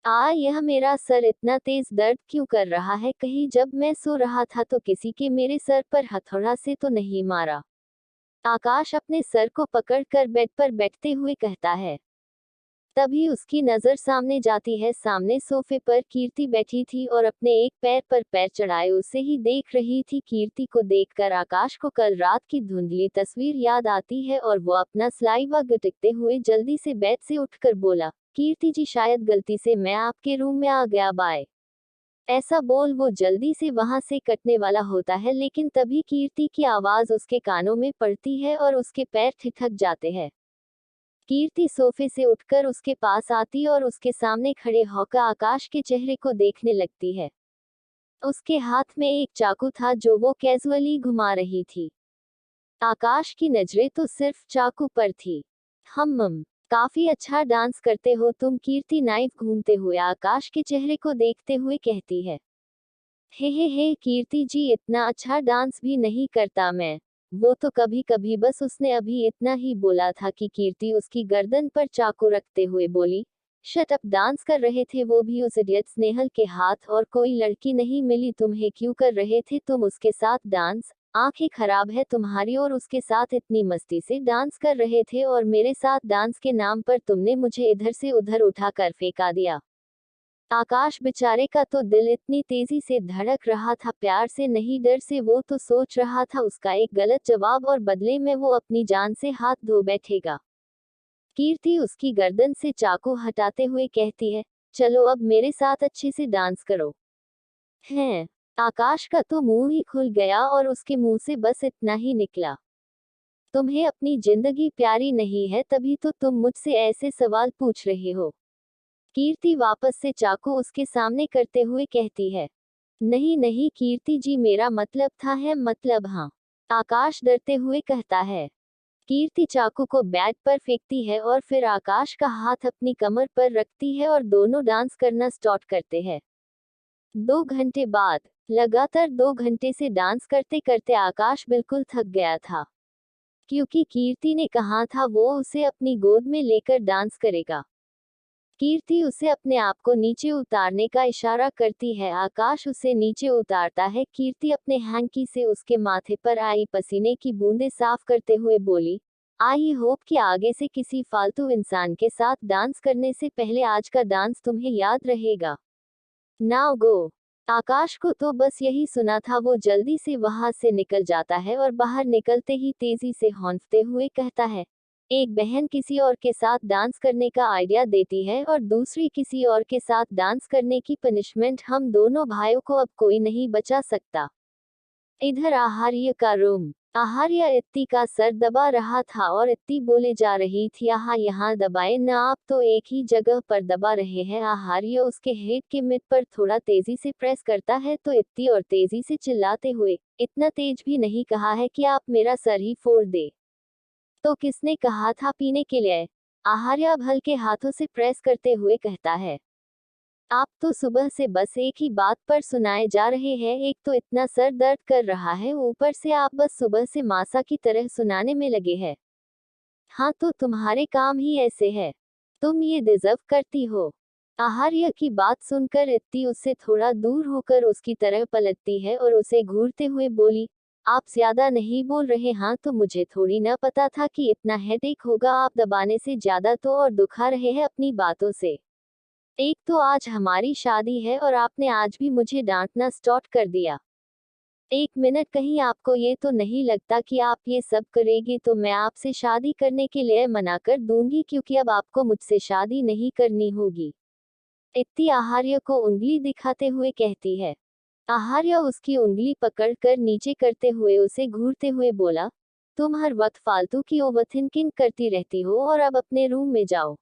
यह मेरा सर इतना तेज दर्द क्यों कर रहा है? कहीं जब मैं सो रहा था तो किसी के मेरे सर पर हथौड़ा से तो नहीं मारा? आकाश अपने सर को पकड़कर बेड पर बैठते हुए कहता है। तभी उसकी नजर सामने जाती है। सामने सोफे पर कीर्ति बैठी थी और अपने एक पैर पर पैर चढ़ाए उसे ही देख रही थी। कीर्ति को देखकर आकाश को कल रात की धुंधली तस्वीर याद आती है और वो अपना सलाइवा गटकते हुए जल्दी से बेड से उठकर बोला, कीर्ति जी, शायद गलती से मैं आपके रूम में आ गया, बाय। ऐसा बोल वो जल्दी से वहां से कटने वाला होता है, लेकिन तभी कीर्ति की आवाज उसके कानों में पड़ती है और उसके पैर ठिठक जाते हैं। कीर्ति सोफे से उठकर उसके पास आती और उसके सामने खड़े होकर आकाश के चेहरे को देखने लगती है। उसके हाथ में एक चाकू था जो वो कैजुअली घुमा रही थी। आकाश की नजरें तो सिर्फ चाकू पर थी। काफी अच्छा डांस करते हो तुम, कीर्ति नाइफ घूमते हुए आकाश के चेहरे को देखते हुए कहती है। हे कीर्ति जी, इतना अच्छा डांस भी नहीं करता मैं। वो तो कभी कभी बस। उसने अभी इतना ही बोला था कि कीर्ति उसकी गर्दन पर चाकू रखते हुए बोली, शट अप। डांस कर रहे थे वो भी उस इडियट स्नेहल के हाथ, और कोई लड़की नहीं मिली तुम्हें? क्यों कर रहे थे तुम उसके साथ डांस? आंखें खराब है तुम्हारी? और उसके साथ इतनी मस्ती से डांस कर रहे थे और मेरे साथ डांस के नाम पर तुमने मुझे इधर से उधर उठा कर फेंका दिया। आकाश बेचारे का तो दिल इतनी तेजी से धड़क रहा था, प्यार से नहीं डर से। वो तो सोच रहा था उसका एक गलत जवाब और बदले में वो अपनी जान से हाथ धो बैठेगा। कीर्ति उसकी गर्दन से चाकू हटाते हुए कहती है, चलो अब मेरे साथ अच्छे से डांस करो। हैं आकाश का तो मुंह ही खुल गया और उसके मुंह से बस इतना ही निकला, तुम्हें अपनी जिंदगी प्यारी नहीं है तभी तो तुम मुझसे ऐसे सवाल पूछ रहे हो। कीर्ति वापस से चाकू उसके सामने करते हुए कहती है। नहीं नहीं कीर्ति जी, मेरा मतलब था है, मतलब हाँ, आकाश डरते हुए कहता है। कीर्ति चाकू को बेड पर फेंकती है और फिर आकाश का हाथ अपनी कमर पर रखती है और दोनों डांस करना स्टार्ट करते हैं। 2 घंटे बाद, लगातार 2 घंटे से डांस करते करते आकाश बिल्कुल थक गया था, क्योंकि कीर्ति ने कहा था वो उसे अपनी गोद में लेकर डांस करेगा। कीर्ति उसे अपने आप को नीचे उतारने का इशारा करती है, आकाश उसे नीचे उतारता है। कीर्ति अपने हैंकी से उसके माथे पर आई पसीने की बूंदें साफ करते हुए बोली, आई होप कि आगे से किसी फालतू इंसान के साथ डांस करने से पहले आज का डांस तुम्हें याद रहेगा। Now go. आकाश को तो बस यही सुना था, वो जल्दी से वहां से निकल जाता है और बाहर निकलते ही तेजी से हौंफते हुए कहता है, एक बहन किसी और के साथ डांस करने का आइडिया देती है और दूसरी किसी और के साथ डांस करने की पनिशमेंट, हम दोनों भाइयों को अब कोई नहीं बचा सकता। इधर आहार्य का रूम। आहार्य इत्ती का सर दबा रहा था और इत्ती बोले जा रही थी, यहाँ यहाँ दबाए न, आप तो एक ही जगह पर दबा रहे हैं। आहार्य उसके हेड के मिड पर थोड़ा तेजी से प्रेस करता है तो इत्ती और तेजी से चिल्लाते हुए, इतना तेज भी नहीं कहा है कि आप मेरा सर ही फोड़ दे। तो किसने कहा था पीने के लिए? आहार्य अब हल्के हाथों से प्रेस करते हुए कहता है। आप तो सुबह से बस एक ही बात पर सुनाए जा रहे हैं, एक तो इतना सर दर्द कर रहा है, ऊपर से आप बस सुबह से मासा की तरह सुनाने में लगे हैं। हाँ तो तुम्हारे काम ही ऐसे है, तुम ये डिजर्व करती हो। आहार्य की बात सुनकर इत्ती उससे थोड़ा दूर होकर उसकी तरह पलटती है और उसे घूरते हुए बोली, आप ज्यादा नहीं बोल रहे? हाँ तो मुझे थोड़ी ना पता था कि इतना हेडेक होगा, आप दबाने से ज्यादा तो और दुखा रहे हैं अपनी बातों से। एक तो आज हमारी शादी है और आपने आज भी मुझे डांटना स्टार्ट कर दिया। एक मिनट, कहीं आपको ये तो नहीं लगता कि आप ये सब करेगी तो मैं आपसे शादी करने के लिए मना कर दूंगी, क्योंकि अब आपको मुझसे शादी नहीं करनी होगी। इत्ती आहार्य को उंगली दिखाते हुए कहती है। आहार्य उसकी उंगली पकड़कर नीचे करते हुए उसे घूरते हुए बोला, तुम हर वक्त फालतू की ओवरथिंकिंग करती रहती हो और अब अपने रूम में जाओ।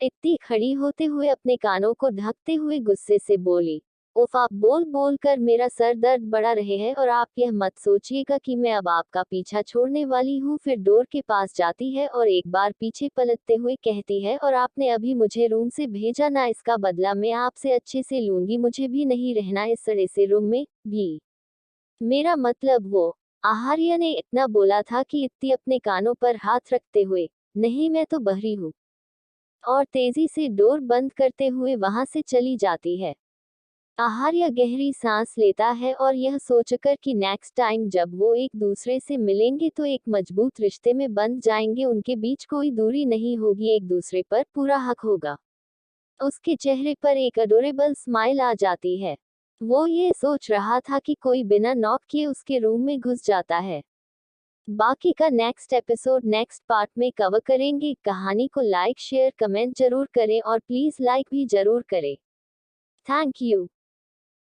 इत्ती खड़ी होते हुए अपने कानों को ढकते हुए गुस्से से बोली, उफ, आप बोल बोल कर मेरा सर दर्द बढ़ा रहे हैं और आप यह मत सोचिएगा कि मैं अब आपका पीछा छोड़ने वाली हूँ। फिर डोर के पास जाती है और एक बार पीछे पलटते हुए कहती है, और आपने अभी मुझे रूम से भेजा ना, इसका बदला मैं आपसे अच्छे से लूंगी, मुझे भी नहीं रहना इस सड़े से रूम में भी। मेरा मतलब वो। आहार्य ने इतना बोला था कि इत्ती अपने कानों पर हाथ रखते हुए, नहीं मैं तो बहरी हूँ, और तेजी से डोर बंद करते हुए वहां से चली जाती है। आहार्य गहरी सांस लेता है और यह सोचकर कि नेक्स्ट टाइम जब वो एक दूसरे से मिलेंगे तो एक मजबूत रिश्ते में बंध जाएंगे, उनके बीच कोई दूरी नहीं होगी, एक दूसरे पर पूरा हक होगा। उसके चेहरे पर एक अडोरेबल स्माइल आ जाती है। वो ये सोच रहा था कि कोई बिना नॉक किए उसके रूम में घुस जाता है। बाकी का नेक्स्ट एपिसोड नेक्स्ट पार्ट में कवर करेंगे। कहानी को लाइक शेयर कमेंट जरूर करें और प्लीज लाइक भी जरूर करें। Thank you.